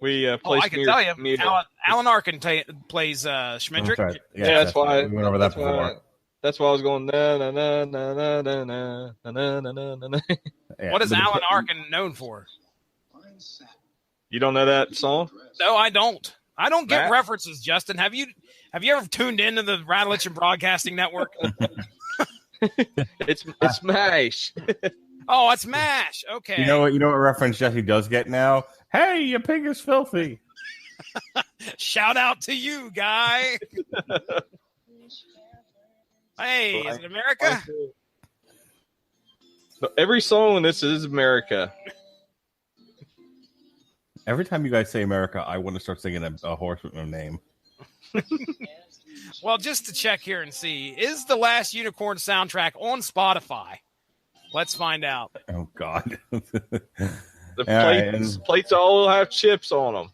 We I can tell you. Alan Arkin plays Schmendrick. That's right. Yeah, that's why we went over that before. That's why I was going na na na na na na na na na na. Yeah, what is Alan Arkin known for? You don't know that song? No, I don't. I don't get references, Justin. Have you ever tuned into the Radulich and Broadcasting Network? It's MASH. Oh, it's MASH. Okay. You know what reference Jesse does get now? Hey, your pig is filthy. Shout out to you, guy. Hey, is it America? Every song in this is America. Every time you guys say America, I want to start singing a horse with no name. Well, just to check here and see, is The Last Unicorn soundtrack on Spotify? Let's find out. Oh, God. The plates all have chips on them.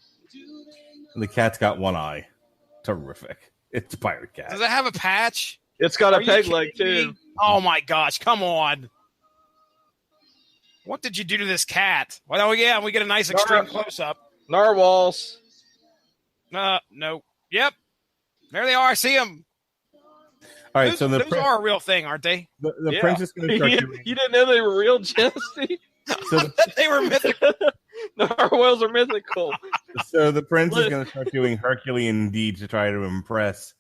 And the cat's got one eye. Terrific. It's a pirate cat. Does it have a patch? It's got a Are you peg leg kidding too. me? Oh my gosh! Come on. What did you do to this cat? Well, yeah, we get a nice extreme close up. Narwhals. No. Yep. There they are. I see them. All right, so those are a real thing, aren't they? The prince is going to start doing. You didn't know they were real, Jesse? So they were mythical. Narwhals are mythical. So the prince is going to start doing Herculean deeds to try to impress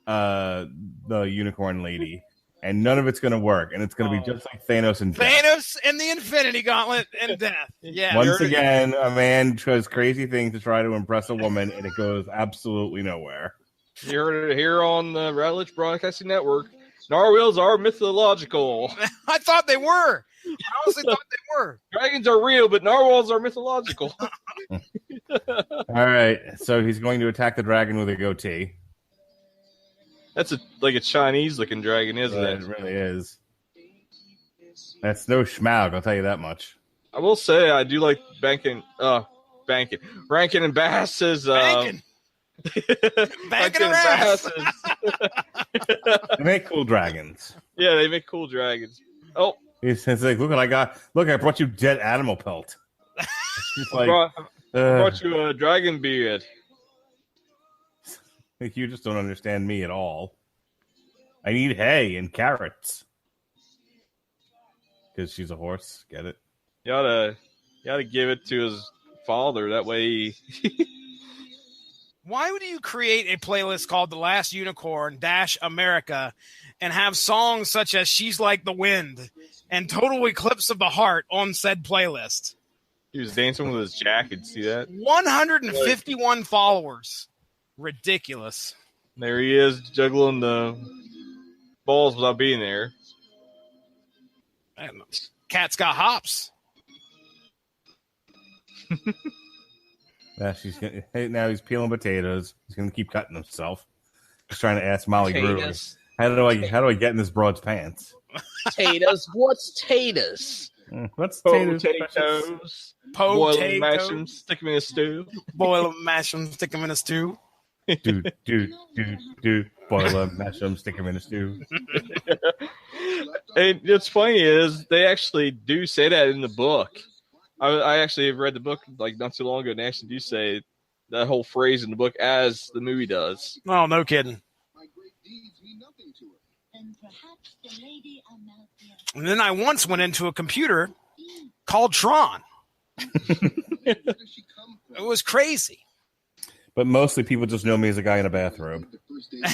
the unicorn lady, and none of it's going to work, and it's going to be just like Thanos and death. Thanos and the Infinity Gauntlet and death. Yeah. Once again, a man does crazy things to try to impress a woman, and it goes absolutely nowhere. You heard it here on the Routledge Broadcasting Network. Narwhals are mythological. I thought they were. I honestly thought they were. Dragons are real, but narwhals are mythological. All right, so he's going to attack the dragon with a goatee. That's like a Chinese-looking dragon, isn't it? It really is. That's no schmaug, I'll tell you that much. I will say I do like Rankin and Bass's. Banking around. They make cool dragons. Yeah, they make cool dragons. Oh, He's like, look what I got. Look, I brought you dead animal pelt. He's like, brought you a dragon beard. You just don't understand me at all. I need hay and carrots. Because she's a horse. Get it? You gotta give it to his father. That way Why would you create a playlist called The Last Unicorn - America and have songs such as She's Like the Wind and Total Eclipse of the Heart on said playlist? he was dancing with his jacket. See that? 151 followers. Ridiculous. There he is, juggling the balls without being there. Cat's got hops. Yeah, now he's peeling potatoes. He's going to keep cutting himself. He's trying to ask Molly Brewer, how do I get in this broad's pants? Taters? What's taters? What's Potatoes. Boil them, mash Potato. them, stick them in a stew. Boil them, mash them, stick them in a stew. Do. Boil them, mash them, stick them in a stew. And what's funny is they actually do say that in the book. I actually have read the book like not too long ago, and they actually do say that whole phrase in the book as the movie does. Oh, no kidding. My great deeds mean nothing to her. And perhaps the lady Amalthea. And then I once went into a computer called Tron. Where does she come from? It was crazy. But mostly people just know me as a guy in a bathrobe. The first day of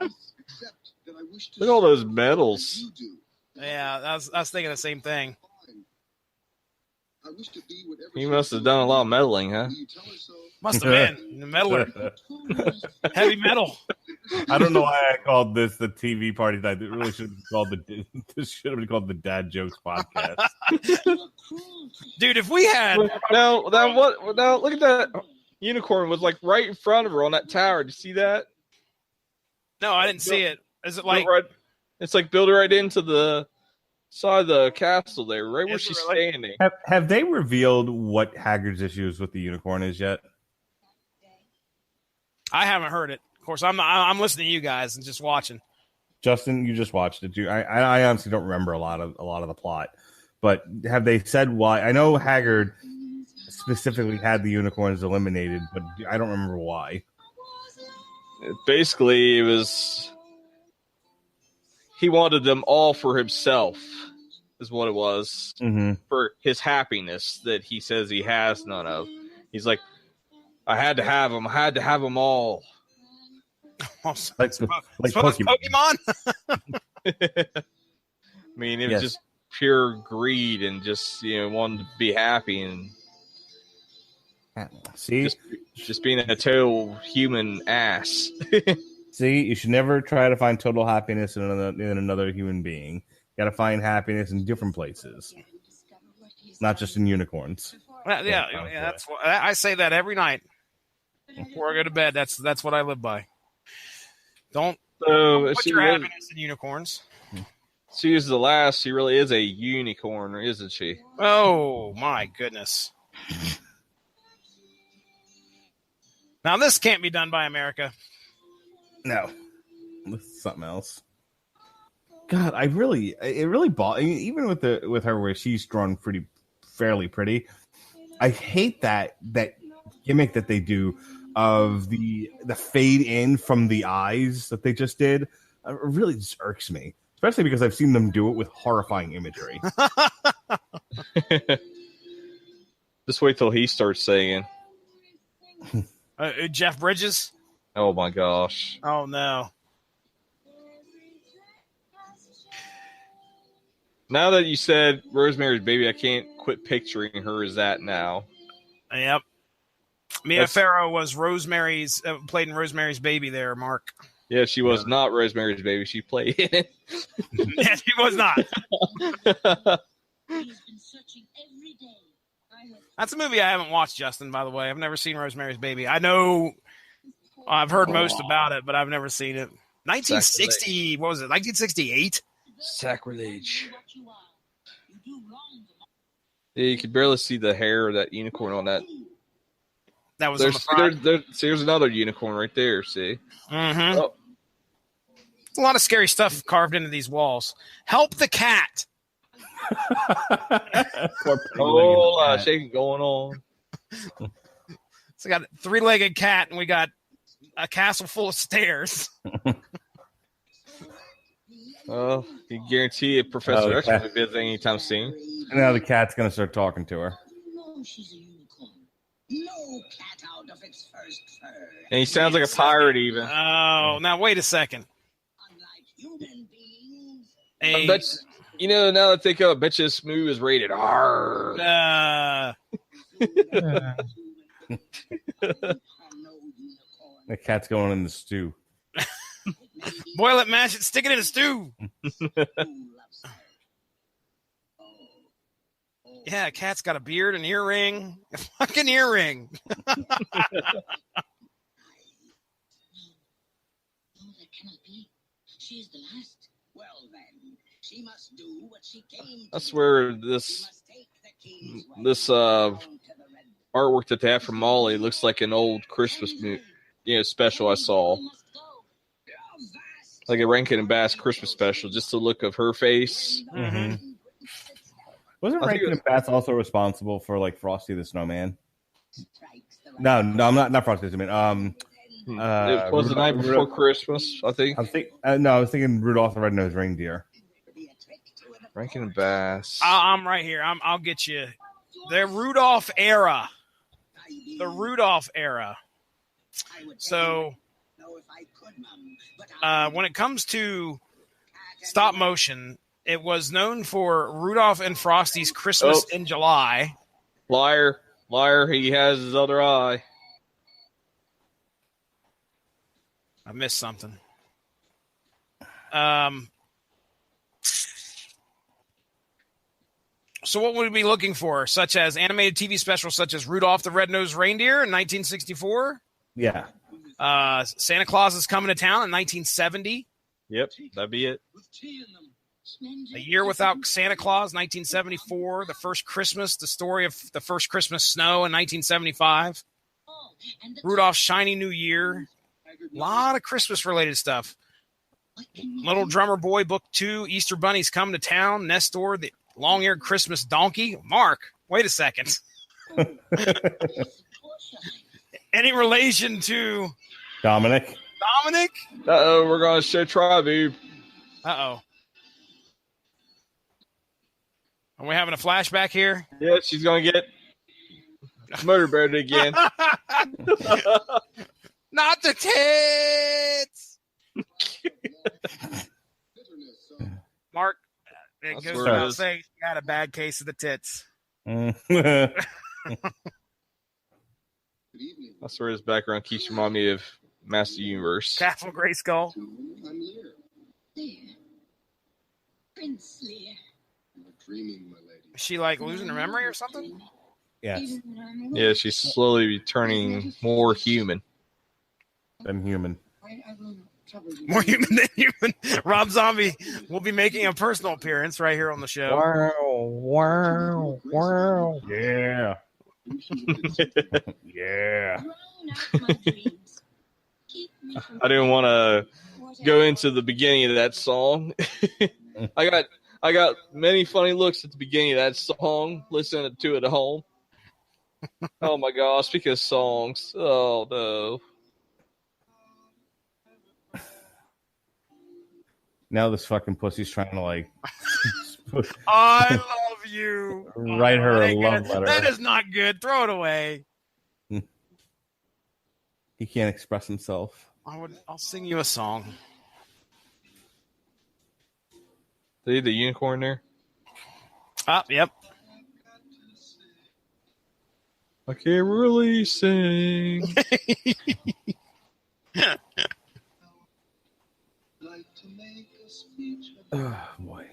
except that I wish to Look at all those serve medals. you do. Yeah, I was thinking the same thing. I wish to be whatever He she must have is. done a lot of meddling, huh? Will you tell her so? Must have been. The meddler. Heavy metal. I don't know why I called this the TV party night. It really should have been called this should have been called the Dad Jokes Podcast. Dude, if we had... Now look at that unicorn was like right in front of her on that tower. Did you see that? No, I didn't see it. Is it like... It's like built right into the side of the castle there, right where Is it she's really? standing. Have they revealed what Haggard's issues with the unicorn is yet? I haven't heard it. Of course, I'm listening to you guys and just watching. Justin, you just watched it. I honestly don't remember a lot of the plot, but have they said why? I know Haggard specifically had the unicorns eliminated, but I don't remember why. Basically, it was he wanted them all for himself, is what it was, for his happiness that he says he has none of. He's like, I had to have them. I had to have them all. Like Pokemon. I mean, it was just pure greed and just wanted to be happy and see, just being a total human ass. See, you should never try to find total happiness in another human being. You got to find happiness in different places, not just in unicorns. Yeah, that's what I say that every night before I go to bed. That's what I live by. Don't put your happiness in unicorns. She is the last. She really is a unicorn, isn't she? Oh my goodness! Now this can't be done by America. No, this is something else. God, it really even with her where she's drawn fairly pretty. I hate that gimmick that they do of the fade in from the eyes that they just did. It really just irks me, especially because I've seen them do it with horrifying imagery. Just wait till he starts saying. Jeff Bridges? Oh my gosh. Oh no. Now that you said Rosemary's Baby, I can't quit picturing her as that now. Yep. Mia Farrow was Rosemary's, played in Rosemary's Baby there, Mark. Yeah, she was not Rosemary's Baby. She played in it. Yeah, she was not. That's a movie I haven't watched, Justin, by the way. I've never seen Rosemary's Baby. I know I've heard most about it, but I've never seen it. 1960, what was it, 1968? Sacrilege. Yeah, you can barely see the hair of that unicorn on that. That was on the front. There's another unicorn right there, see? Mm-hmm. Oh. There's a lot of scary stuff carved into these walls. Help the cat. Shaking going on. So we got a 3-legged cat, and we got a castle full of stairs. You guarantee it, Professor X will be visiting anytime soon. And now the cat's going to start talking to her. No, she's a unicorn. No cat out of its first fur. And he sounds like a pirate, even. Oh, now wait a second. Unlike human beings. I bet you know, now that I think of it, I bet you this movie is rated R. The cat's going in the stew. Boil it, mash it, stick it in a stew. Yeah, a cat's got a beard, an earring, a fucking earring. No, that cannot be. She is the last. Well, then, she must do what she came I swear this artwork that they have from Molly looks like an old Christmas special I saw. Like a Rankin and Bass Christmas special, just the look of her face. Mm-hmm. Wasn't Rankin and Bass also responsible for like Frosty the Snowman? No, I'm not Frosty the Snowman. It was the night before Christmas, I think. I was thinking Rudolph the Red-Nosed Reindeer. Rankin and Bass. I'm right here. I'll get you. The Rudolph era. So, when it comes to stop motion, it was known for Rudolph and Frosty's Christmas in July. Liar. He has his other eye. I missed something. So what would we be looking for? Such as animated TV specials such as Rudolph the Red-Nosed Reindeer in 1964? Yeah. Santa Claus is Coming to Town in 1970. Yep, that'd be it. A Year Without Santa Claus, 1974. The First Christmas, the story of the first Christmas snow in 1975. Rudolph's Shiny New Year. A lot of Christmas-related stuff. Little Drummer Boy, Book 2. Easter Bunny's Coming to Town. Nestor, the Long-Eared Christmas Donkey. Mark, wait a second. Any relation to Dominic? Uh-oh, we're going to show Tribe. Uh-oh. Are we having a flashback here? Yeah, she's going to get murdered again. Not the tits! Mark, it goes without saying she had a bad case of the tits. I swear his background keeps reminding me of Master Universe. Castle Grayskull. Prince Lear. Is she like losing her memory or something? Yes. Yeah, she's slowly turning more human. Than human. More human than human. Rob Zombie will be making a personal appearance right here on the show. Wow. Yeah. Yeah. out my dreams. Keep me from I didn't want to whatever. go into the beginning of that song. I got many funny looks at the beginning of that song, listening to it at home. Oh my gosh, speaking of songs. Oh no. Now this fucking pussy's trying to like I love you. write her that a ain't love good. letter. That is not good. Throw it away. He can't express himself. I'll sing you a song. See the unicorn there? Yep. I can't really sing. Oh boy.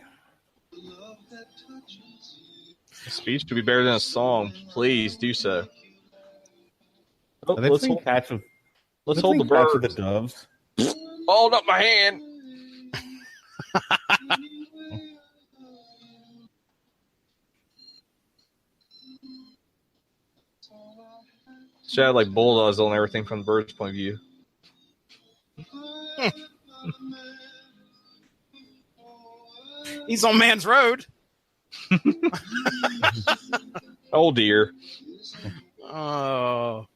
A speech could be better than a song. Please do so. Oh, Are they let's playing hold, catch with? let's are they hold the playing Catch with birds. the doves. Hold up my hand. Should have like bulldogs on everything from the bird's point of view. He's on Man's Road. Oh dear. Oh.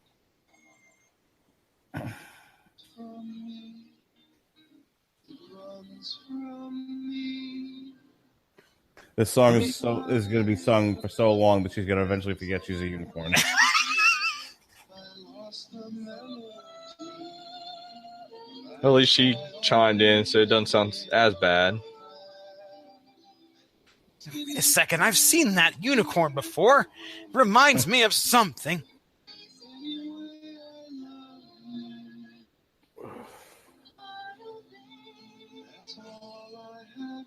This song is going to be sung for so long that she's going to eventually forget she's a unicorn. At least she chimed in, so it doesn't sound as bad. Wait a second. I've seen that unicorn before. Reminds me of something.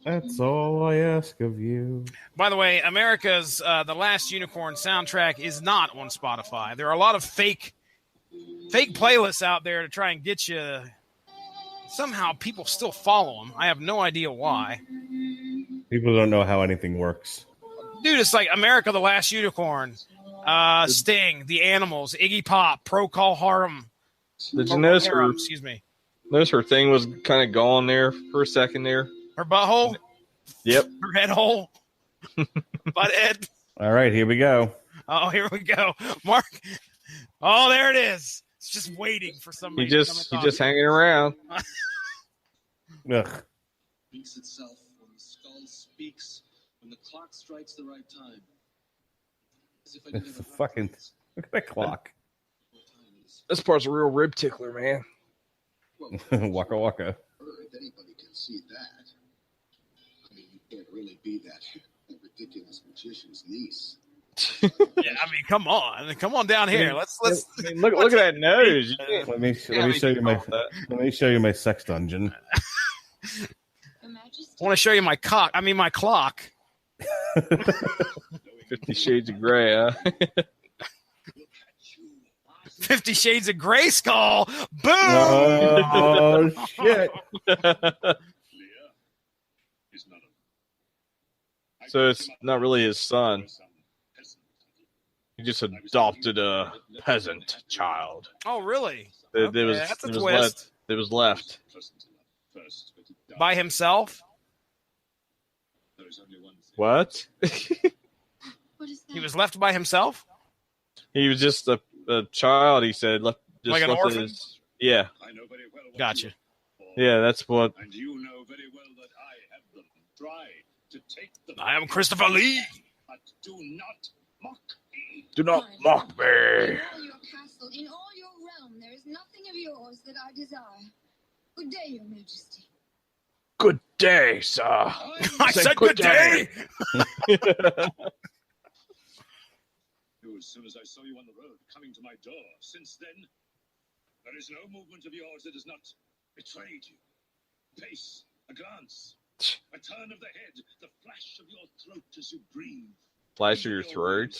That's all I ask of you. By the way, America's The Last Unicorn soundtrack is not on Spotify. There are a lot of fake playlists out there to try and get you. Somehow people still follow them. I have no idea why. People don't know how anything works. Dude, it's like America the Last Unicorn, Sting, The Animals, Iggy Pop, Procol Harum. Did you notice her? Harum, excuse me. Notice her thing was kind of gone there for a second there. Her butthole? Yep. Her head hole? Butt head? All right, here we go. Oh, here we go. Mark. Oh, there it is. It's just waiting for somebody He just hanging around. Ugh. Speaks itself when the skull speaks when the clock strikes the right time. As if I It's never a fucking practiced. look at that clock. What time it is. This part's a real rib tickler, man. Well, Waka waka. Earth, anybody can see that. I mean, you can't really be that ridiculous magician's niece. Yeah, I mean, come on down here. Let's. I mean, look at that nose. You can't- Let me show you my sex dungeon. Your Majesty. I want to show you my cock. I mean, my clock. 50 Shades of Grey, huh? 50 Shades of Grayskull. Boom! Oh shit! So it's not really his son. He just adopted a peasant child. Oh, really? That Okay, was, that's a it was twist. It was left. By himself? What? What is that? He was left by himself? He was just a child, he said. Just Like an left orphan? Yeah. I know very well what Gotcha. you are for, Yeah, that's what. and you know very well that I have them. Try to take them. I am Christopher Lee. But do not mock me. Do not mock me. In all your castle, in all your realm, there is nothing of yours that I desire. Good day, Your Majesty. Good day, sir. I said good day. You, as soon as I saw you on the road coming to my door. Since then, there is no movement of yours that has not betrayed you. A pace, a glance, a turn of the head, the flash of your throat as you breathe. Flash of your throat.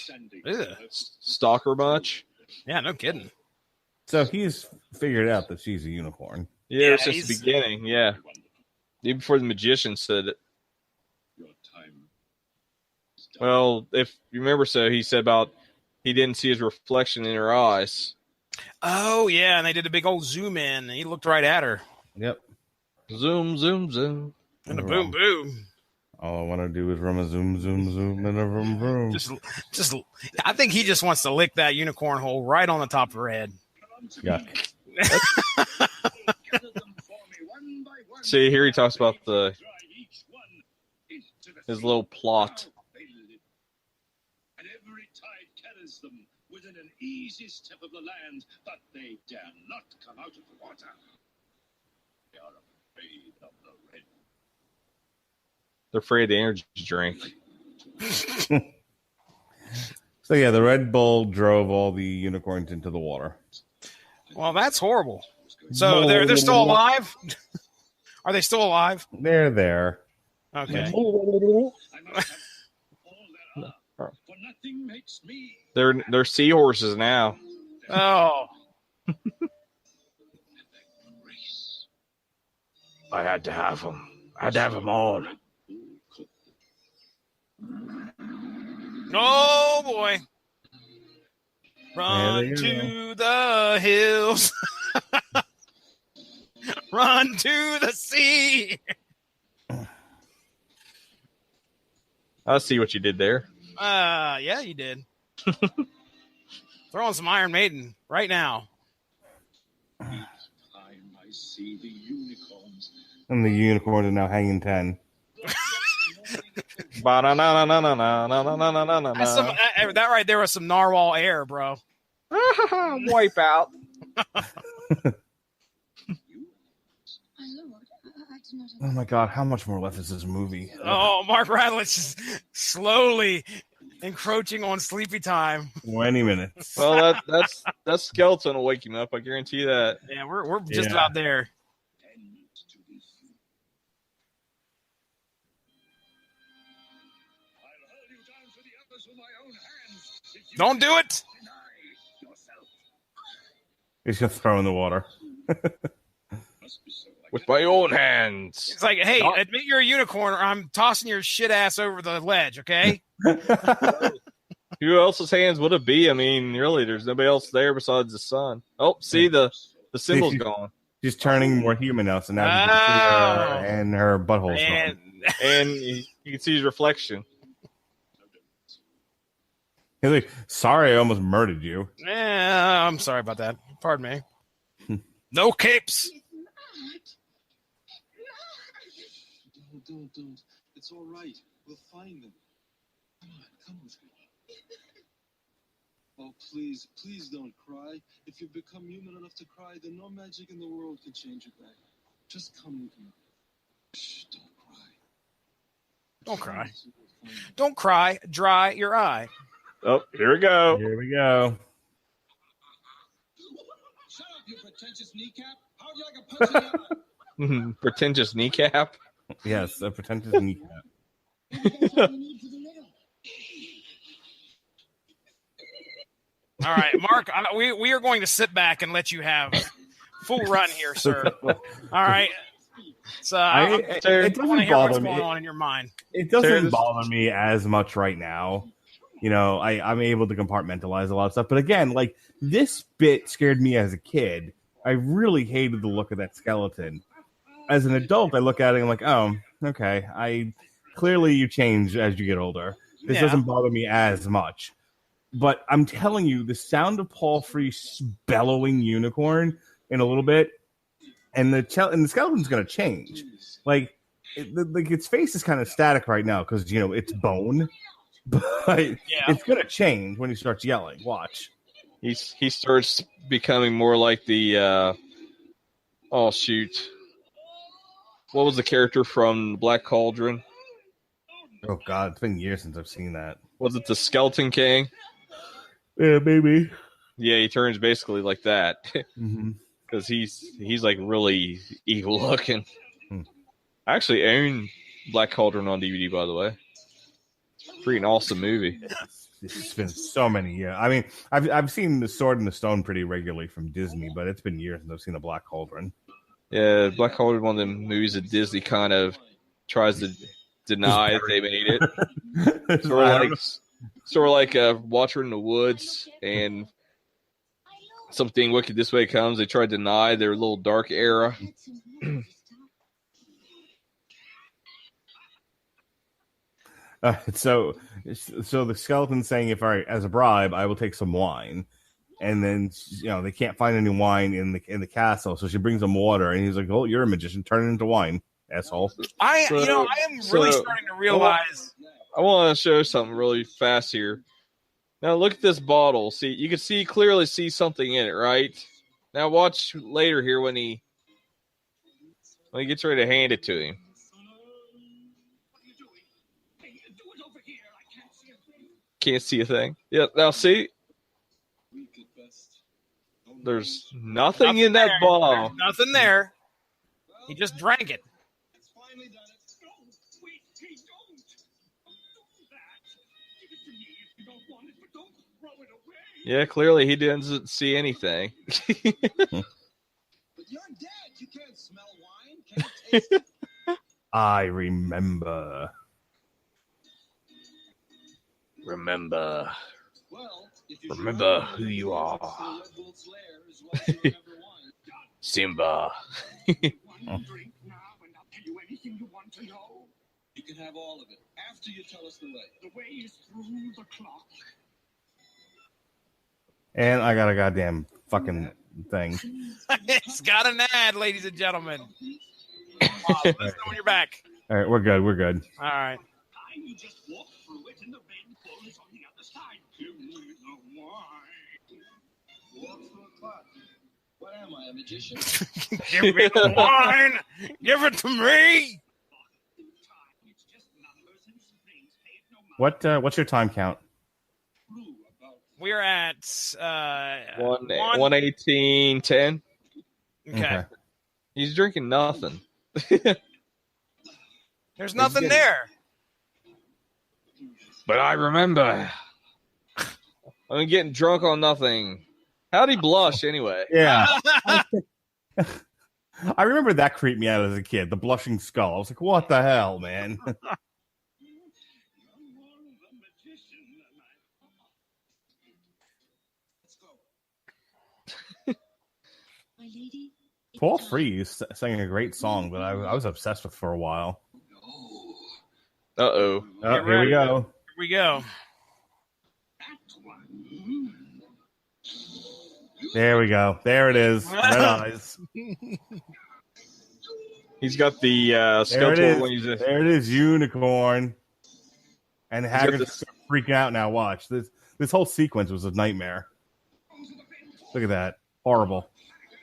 Ew. Stalker much? Yeah, no kidding. So he's figured out that she's a unicorn. Yeah, it's Yeah, just the he's- beginning. Yeah. Even before the magician said it. Your time is done. Well, if you remember, so he said about he didn't see his reflection in her eyes. Oh yeah, and they did a big old zoom in. And he looked right at her. Yep. Zoom, zoom, zoom. And a boom, boom. All I want to do is run a zoom, zoom, zoom, and a vroom, vroom. Just. I think he just wants to lick that unicorn hole right on the top of her head. Yeah. See, here he talks about his little plot. And every tide carries them within an easy step of the land, but they dare not come out of the water. They are afraid of the red. They're afraid of the energy drink. So yeah, the Red Bull drove all the unicorns into the water. Well, that's horrible. So they're still alive? Are they still alive? They're there. Okay. They're seahorses now. Oh. I had to have them. I had to have them all. Oh boy. Run to the hills. Run to the sea. I see what you did there. Yeah, you did. Throw on some Iron Maiden right now. I see the unicorns. And the unicorns are now hanging 10. That right there was some narwhal air, bro. Wipe out. Oh my God, how much more left is this movie? Oh, Mark Radlich's is slowly encroaching on sleepy time. 20 minutes. Well, that skeleton will wake him up. I guarantee you that. Yeah, we're just about there. Don't do it. He's gonna throw in the water. With my own hands. It's like, hey, admit you're a unicorn, or I'm tossing your shit ass over the ledge. Okay. Who else's hands would it be? I mean, really, there's nobody else there besides the sun. Oh, see the symbol's gone. She's turning more human now, so now you can see her and her butthole's gone. And you can see his reflection. He's like, sorry, I almost murdered you. Yeah, I'm sorry about that. Pardon me. No capes. Don't. It's all right. We'll find them. Come with me. Oh, please don't cry. If you become human enough to cry, then no magic in the world can change you back. Just come with me. Shh, don't cry. Don't cry. Don't cry. Dry your eye. Oh, here we go. Here we go. Shut up, you pretentious kneecap. How'd you like a punch in the eye? Pretentious kneecap? Yes, a pretentious kneecap. All right, Mark, we are going to sit back and let you have full run here, sir. All right. So it doesn't want to hear what's bother me. going on in your mind. It doesn't bother me as much right now. You know, I'm able to compartmentalize a lot of stuff. But again, like, this bit scared me as a kid. I really hated the look of that skeleton. As an adult, I look at it and I'm like, oh, okay. Clearly you change as you get older. This doesn't bother me as much. But I'm telling you, the sound of Paul Frees bellowing unicorn in a little bit, and the skeleton's going to change. Like its face is kind of static right now because, you know, it's bone. But it's going to change when he starts yelling. Watch. He starts becoming more like the oh shoot. What was the character from Black Cauldron? Oh God, it's been years since I've seen that. Was it the Skeleton King? Yeah, maybe. Yeah, he turns basically like that. Mm-hmm. Because he's like really evil looking. Hmm. I actually own Black Cauldron on DVD, by the way. Freaking awesome movie. It's been so many years. I mean, I've seen The Sword in the Stone pretty regularly from Disney, but it's been years since I've seen a Black Cauldron. Yeah, Black Cauldron, one of them movies that Disney kind of tries to deny that they made it. sort of like Watcher in the Woods and something wicked this way comes. They try to deny their little dark era. So the skeleton's saying, if as a bribe, I will take some wine. And then, they can't find any wine in the castle. So she brings him water and he's like, oh, you're a magician. Turn it into wine, asshole. I am really starting to realize. I want to show something really fast here. Now look at this bottle. See, you can clearly see something in it, right? Now watch later here when he gets ready to hand it to him. Can't see a thing. Yeah, now see? There's nothing in that bottle. There's nothing there. He just drank it. Yeah, clearly he doesn't see anything. But you're dead. You can't smell wine. Can't taste it. I remember. Well, Remember who you are. Simba. Drink now, and I'll tell you anything you want to know. You can have all of it after you tell us the way. The way is through the clock. And I got a goddamn fucking thing. It's got an ad, ladies and gentlemen. Listen when you're back. All right, we're good. All right. You just walk through it, and the red bull is on the other side. Give me the wine. Walk through a clock. What am I, a magician? Give me the wine. Give it to me. What's your time count? We're at 1:18:10. Okay. He's drinking nothing. There's nothing there. But I remember. I'm getting drunk on nothing. How'd he blush anyway? Yeah. I remember that creeped me out as a kid, the blushing skull. I was like, what the hell, man? Paul Frees sang a great song that I was obsessed with for a while. Uh-oh. Oh, here we go. Here we go. There we go. There it is. Red eyes. He's got the skeletal one. There it is, unicorn. And Haggard's freaking out now. Watch. This whole sequence was a nightmare. Look at that. Horrible.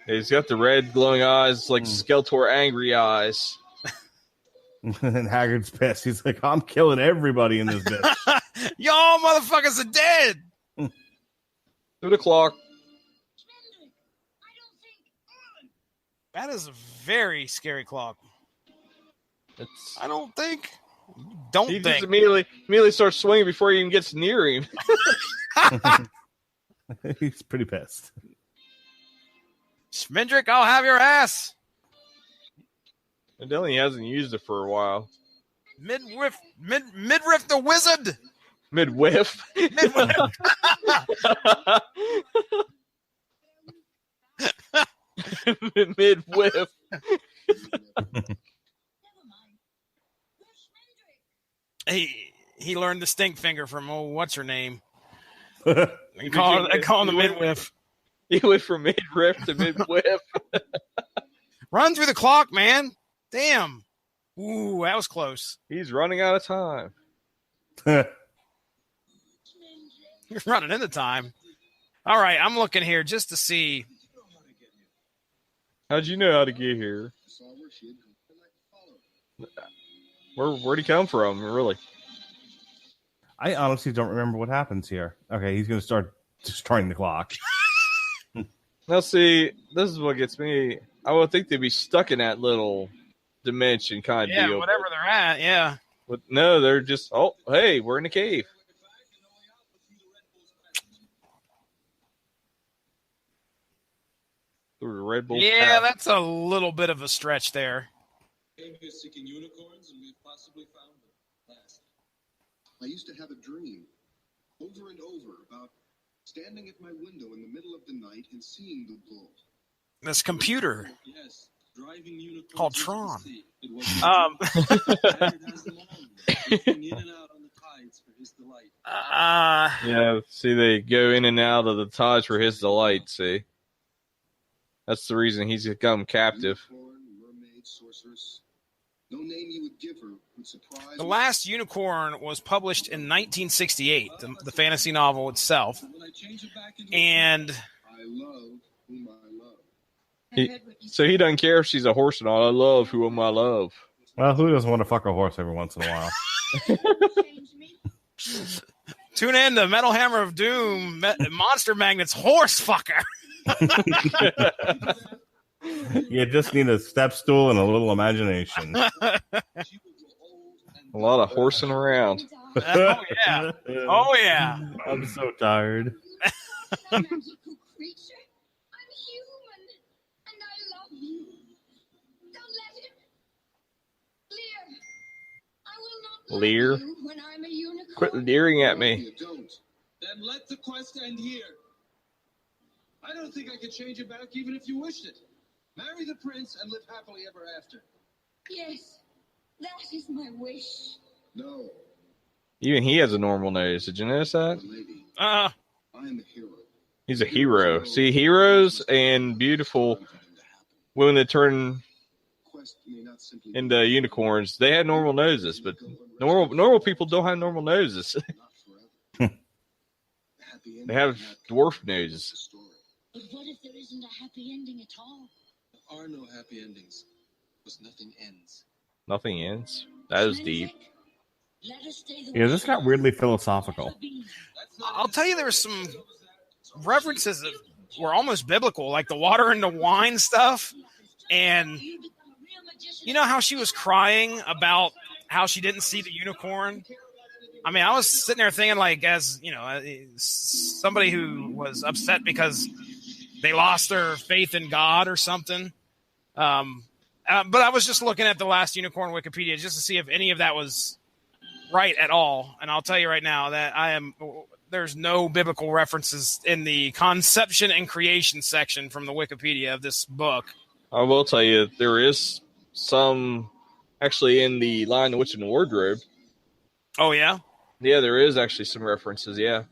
He's got the red glowing eyes, like Skeletor angry eyes. And Haggard's pissed. He's like, I'm killing everybody in this bitch. Y'all motherfuckers are dead. 2 o'clock. That is a very scary clock. I don't think. He just immediately starts swinging before he even gets near him. He's pretty pissed. Schmendrick, I'll have your ass. Evidently, he hasn't used it for a while. Midriff the wizard. Midwiff. Midwiff. He learned the stink finger from what's her name? They call him the midwiff. He went from midriff to midwiff. Run through the clock, man. Damn. Ooh, that was close. He's running out of time. You're running into time. All right, I'm looking here just to see. How'd you know how to get here? Where'd he come from, really? I honestly don't remember what happens here. Okay, he's going to start destroying the clock. Now, see, this is what gets me. I would think they'd be stuck in that little dimension kind of deal. Yeah, whatever they're at, yeah. But no, they're just, hey, we're in a cave. Through the Red Bull Yeah, path. that's a little bit of a stretch there. Came here seeking unicorns, and we possibly found them. I used to have a dream over and over about Standing at my window in the middle of the night and seeing the bull. This computer Yes, driving unicorns called into the Tron. sea. It was Leonard has them all, drifting in and out on the tides for his delight. Yeah, see, they go in and out of the tides for his delight, see? That's the reason he's become captive. Unicorn, mermaid, sorceress. No name you would give her would surprise The Last Unicorn was published in 1968, the fantasy novel itself. When I change it back into And I love whom I love. So he doesn't care if she's a horse or not. I love whom I love. Well, who doesn't want to fuck a horse every once in a while? tune in to Metal Hammer of Doom, Monster Magnet's horse fucker. You just need a step stool and a little imagination. A lot of horsing around. Oh, yeah. Oh, yeah. I'm so tired. Magical creature. I'm human, and I love you. Don't let him. Lear. I will not Lear? love you when I'm a unicorn. Quit leering at me. You don't. Then let the quest end here. I don't think I could change it back even if you wished it. Marry the prince and live happily ever after. Yes, that is my wish. No, Even he has a normal nose. Did you notice that? lady. Uh, I am a hero. He's a hero. See, heroes and beautiful women that turn Quest may not simply into unicorns, they had normal noses, but normal people don't have normal noses. not forever. The happy ending They have may not dwarf be the noses. story. But what if there isn't a happy ending at all? There are no happy endings, because nothing ends. Nothing ends. That was deep. Let us stay the Yeah, way this got weirdly philosophical. I'll tell you, there were some references that were almost biblical, like the water into wine stuff. And you know how she was crying about how she didn't see the unicorn? I mean, I was sitting there thinking, like, as, you know, somebody who was upset because they lost their faith in God or something. But I was just looking at the Last Unicorn Wikipedia just to see if any of that was right at all. And I'll tell you right now that there's no biblical references in the conception and creation section from the Wikipedia of this book. I will tell you, there is some actually in the Lion, the Witch, and the Wardrobe. Oh, yeah? Yeah, there is actually some references, yeah.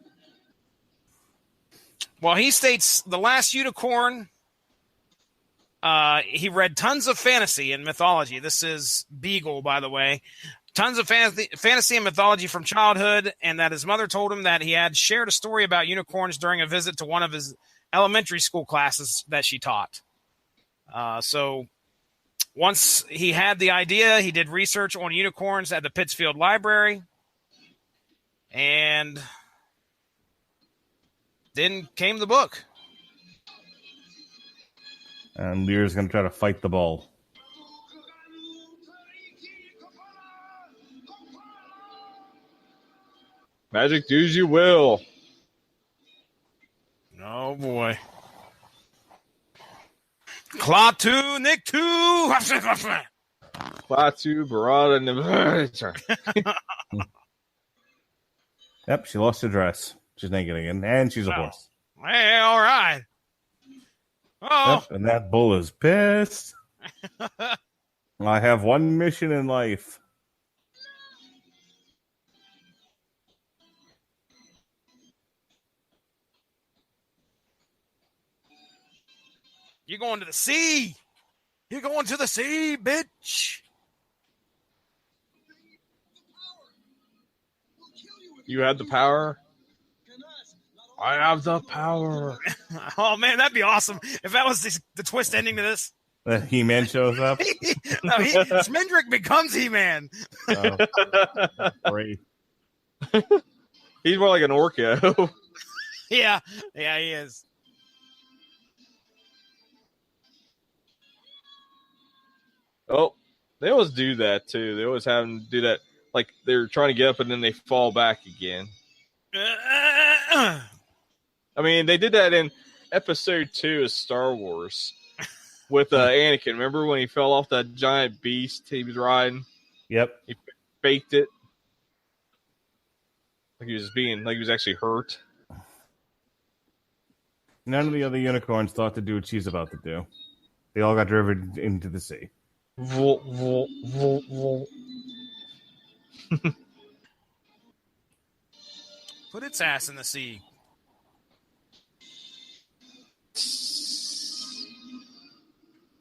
Well, he states the Last Unicorn, he read tons of fantasy and mythology. This is Beagle, by the way. Tons of fantasy and mythology from childhood, and that his mother told him that he had shared a story about unicorns during a visit to one of his elementary school classes that she taught. So once he had the idea, he did research on unicorns at the Pittsfield Library, and then came the book. And Lear's going to try to fight the bull. Magic, do as you will. Oh, boy. Klaatu, Nick 2. Klaatu, Barada, and Yep, she lost her dress. She's naked again, and she's a horse. Hey, all right. Oh. Yep, and that bull is pissed. I have one mission in life. You're going to the sea. You're going to the sea, bitch. You have the power? I have the power. Oh, man, that'd be awesome if that was the twist ending to this. He-Man shows up. No, Smendrick becomes He-Man. Oh, great. He's more like an Orco. Yeah, he is. Oh, they always do that, too. They always have them do that. Like, they're trying to get up and then they fall back again. I mean, they did that in episode 2 of Star Wars with Anakin. Remember when he fell off that giant beast he was riding? Yep. He faked it. Like he was actually hurt. None of the other unicorns thought to do what she's about to do. They all got driven into the sea. Put its ass in the sea.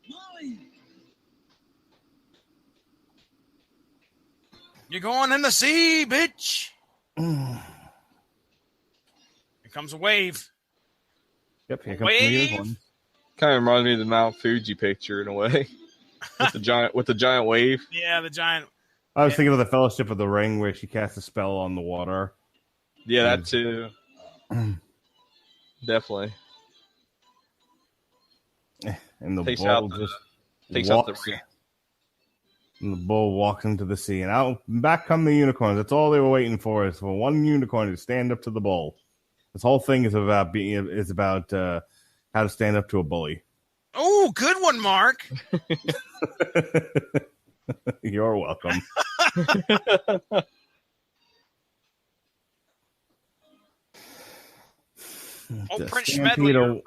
Molly! You're going in the sea, bitch. Here comes a wave. Yep, here comes the unicorn. Kind of reminds me of the Mount Fuji picture in a way, with the giant wave. Yeah, the giant. I was thinking of the Fellowship of the Ring where she casts a spell on the water. Yeah, that too. Definitely. And the Takes bull out the ring. And the bull walks into the sea, and out back come the unicorns. That's all they were waiting for, is for one unicorn to stand up to the bull. This whole thing is about how to stand up to a bully. Oh, good one, Mark. You're welcome. Oh, Prince Schmedley,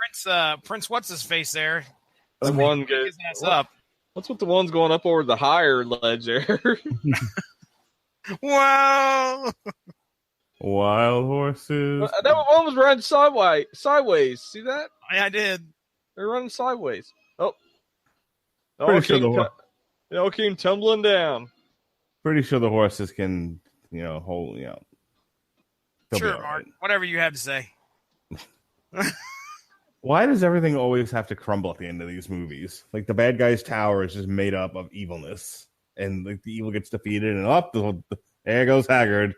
Prince, what's his face there? The one his ass up. What's with the ones going up over the higher ledge there? Wow. Wild horses. That one was running sideways. See that? Yeah, I did. They're running sideways. Oh. Pretty It all came tumbling down. Pretty sure the horses can, hold, Sure, Mark. Whatever you have to say. Why does everything always have to crumble at the end of these movies? Like the bad guy's tower is just made up of evilness, and like the evil gets defeated, and there goes Haggard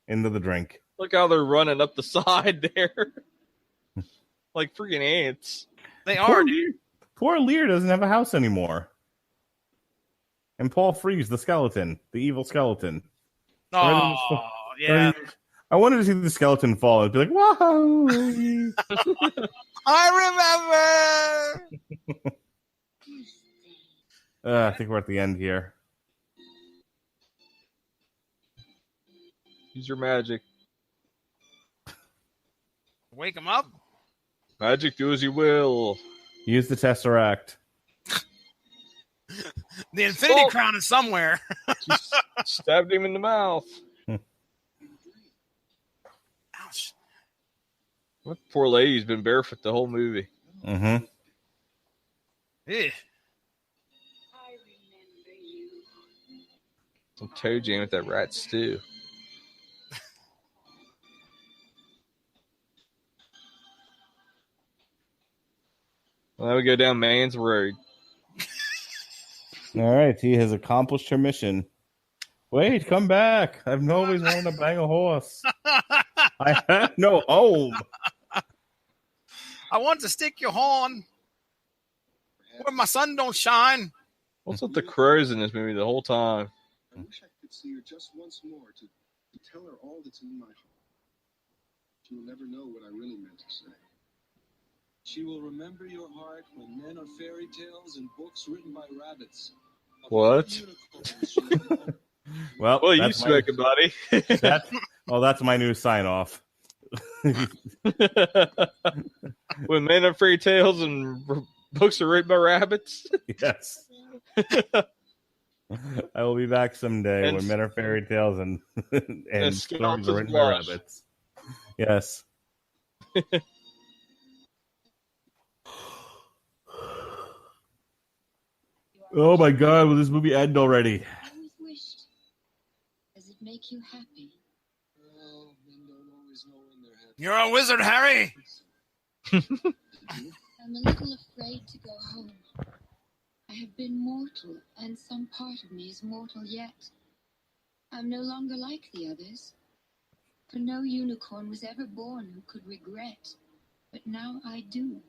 into the drink. Look how they're running up the side there, like freaking ants. They are, dude. Poor Lear doesn't have a house anymore, and Paul Frees, the evil skeleton. Oh, yeah. I wanted to see the skeleton fall and be like, "Whoa!" I remember. I think we're at the end here. Use your magic. Wake him up. Magic, do as you will. Use the Tesseract. The Infinity Crown is somewhere. Just stabbed him in the mouth. Ouch. What poor lady's been barefoot the whole movie. Mm-hmm. Yeah. I remember you. Some toe jam with that rat stew. Well, now we go down Man's Road. All right, he has accomplished her mission. Wait, come back. I've always wanted to bang a horse. I have no home. I want to stick your horn where my sun don't shine. What's with the crows in this movie the whole time? I wish I could see her just once more to tell her all that's in my heart. She will never know what I really meant to say. She will remember your heart when men are fairy tales and books written by rabbits. What? Well, you smoking, buddy. That's my new sign off. When men are fairy tales and books are written by rabbits. Yes. I will be back someday when men are fairy tales and stories are written by rabbits. Yes. Oh my God! Will this movie end already? I always wished. Does it make you happy? Well, men don't always know when they're happy. You're a wizard, Harry. I'm a little afraid to go home. I have been mortal, and some part of me is mortal yet. I'm no longer like the others. For no unicorn was ever born who could regret. But now I do.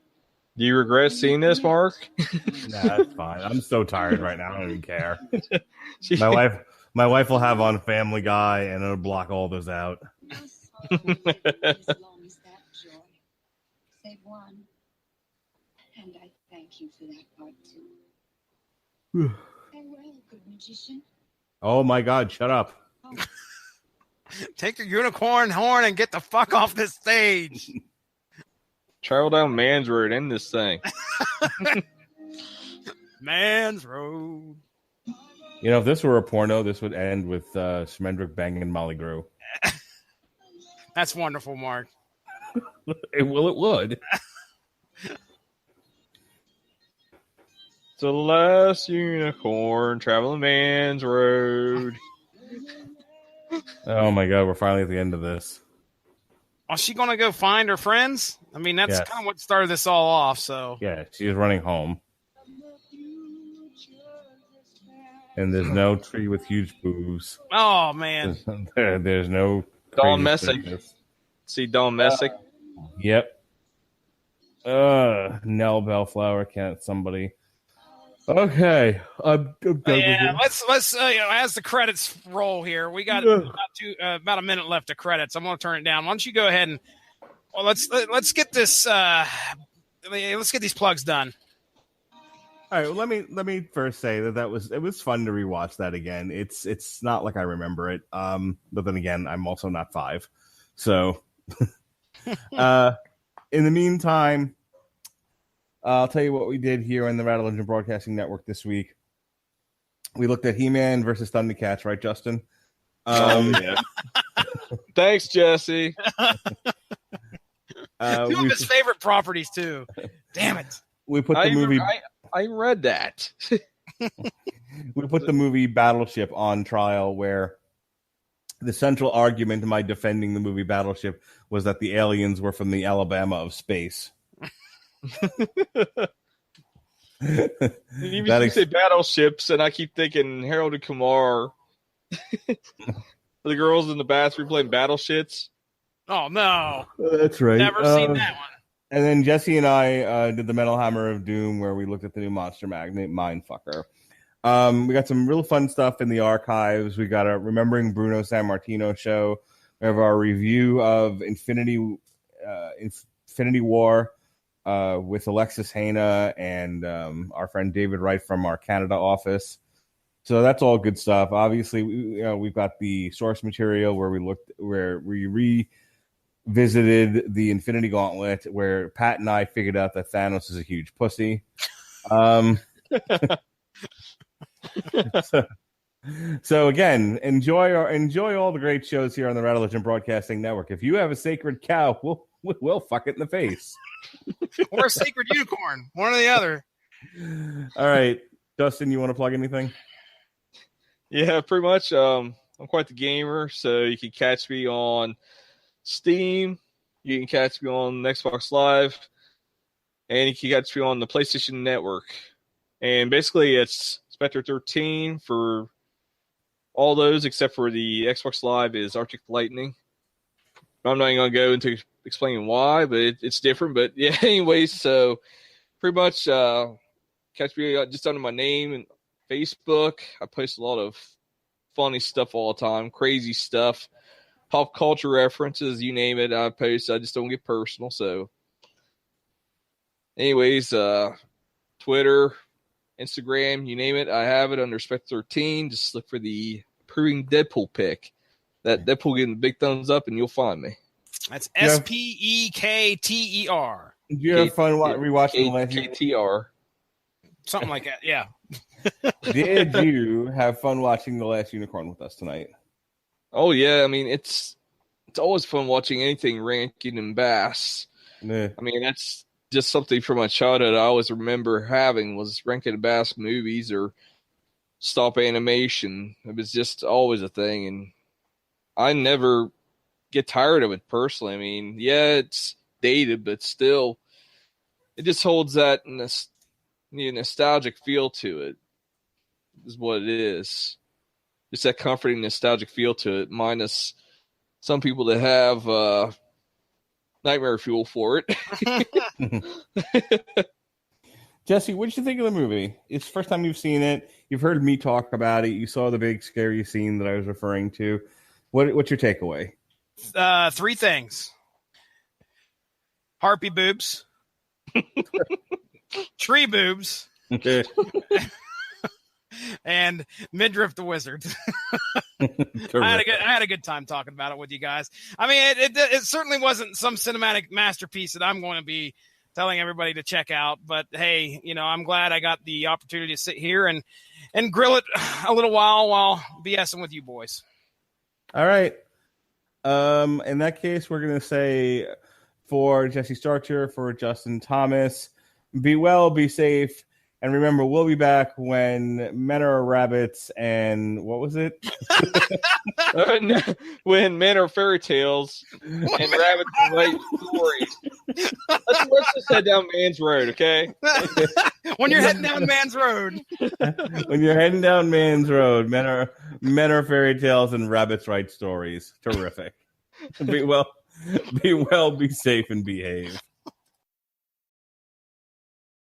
Do you regret seeing this, Mark? Nah, it's fine. I'm so tired right now. I don't even care. My wife will have on Family Guy, and it'll block all those out. No sorrow as long as that joy. Save one. And I thank you for that part too. Farewell, good magician. Oh my God! Shut up. Oh, Take your unicorn horn and get the fuck off this stage. Travel down Man's Road in this thing. Man's Road. You know, if this were a porno, this would end with Schmendrick banging Molly Grew. That's wonderful, Mark. It would. The last unicorn traveling Man's Road. Oh my God, we're finally at the end of this. Oh, she gonna go find her friends? I mean, that's Yes. kind of what started this all off. So Yeah, she's running home. And there's no tree with huge boobs. oh man, There's no Dawn crazy Messick. sickness. See Dawn Messick? Yep. Nell Bellflower, can't somebody. Okay. I'm done yeah. with it. Let's as the credits roll here, we got about a minute left of credits. I'm gonna turn it down. Why don't you go ahead and let's get this let's get these plugs done. All right. Well, let me first say it was fun to rewatch that again. It's not like I remember it. But then again, I'm also not 5, so. In the meantime, I'll tell you what we did here on the Rattle Engine Broadcasting Network this week. We looked at He-Man versus Thundercats, right, Justin? Yeah. Thanks, Jesse. Two of his favorite properties too. Damn it! We put the movie. I read that. We put the movie Battleship on trial, where the central argument in my defending the movie Battleship was that the aliens were from the Alabama of space. You say battleships, and I keep thinking Harold and Kumar. The girls in the bathroom playing battleships. Oh no, that's right. Never seen that one. And then Jesse and I did the Metal Hammer of Doom, where we looked at the new Monster Magnet Mindfucker. We got some real fun stuff in the archives. We got a Remembering Bruno Sammartino show. We have our review of Infinity War with Alexis Hana and our friend David Wright from our Canada office. So that's all good stuff. Obviously, we've got the source material where we revisited the Infinity Gauntlet, where Pat and I figured out that Thanos is a huge pussy. So again, enjoy all the great shows here on the Rattle Engine Broadcasting Network. If you have a sacred cow, we'll fuck it in the face. Or a sacred unicorn, one or the other. All right, Dustin, you want to plug anything? Yeah, pretty much. I'm quite the gamer, so you can catch me on Steam. You can catch me on Xbox Live, and you can catch me on the PlayStation Network. And basically, it's Spectre 13 for all those, except for the Xbox Live is Arctic Lightning. I'm not even going to go into explaining why, but it's different. But yeah, anyways, so pretty much catch me just under my name and Facebook. I post a lot of funny stuff all the time, crazy stuff, pop culture references, you name it. I post. I just don't get personal. So anyways, Twitter, Instagram, you name it, I have it under Spectre 13. Just look for the approving Deadpool pick. That Deadpool getting the big thumbs up, and you'll find me. That's SPEKTER. Did you have fun rewatching the last KTR? Something like that, yeah. Did you have fun watching The Last Unicorn with us tonight? Oh yeah, I mean it's always fun watching anything Rankin and Bass. Nah. I mean that's just something from my childhood I always remember having was Rankin and Bass movies or stop animation. It was just always a thing, and I never get tired of it personally. I mean, yeah, it's dated, but still, it just holds that nostalgic feel to it. Is what it is. Just that comforting, nostalgic feel to it. Minus some people that have nightmare fuel for it. Jesse, what did you think of the movie? It's the first time you've seen it. You've heard me talk about it. You saw the big scary scene that I was referring to. What's your takeaway? 3 things. Harpy boobs. Tree boobs. And Midriff the Wizard. I had a good time talking about it with you guys. I mean, it certainly wasn't some cinematic masterpiece that I'm going to be telling everybody to check out. But hey, I'm glad I got the opportunity to sit here and grill it a little while BSing with you boys. All right. In that case, we're going to say for Jesse Starcher, for Justin Thomas, be well, be safe. And remember, we'll be back when men are rabbits and what was it? When men are fairy tales and rabbits write stories. Let's just head down Man's Road, okay? When you're heading down Man's Road. When you're heading down Man's Road, men are fairy tales and rabbits write stories. Terrific. Be well, be safe, and behave.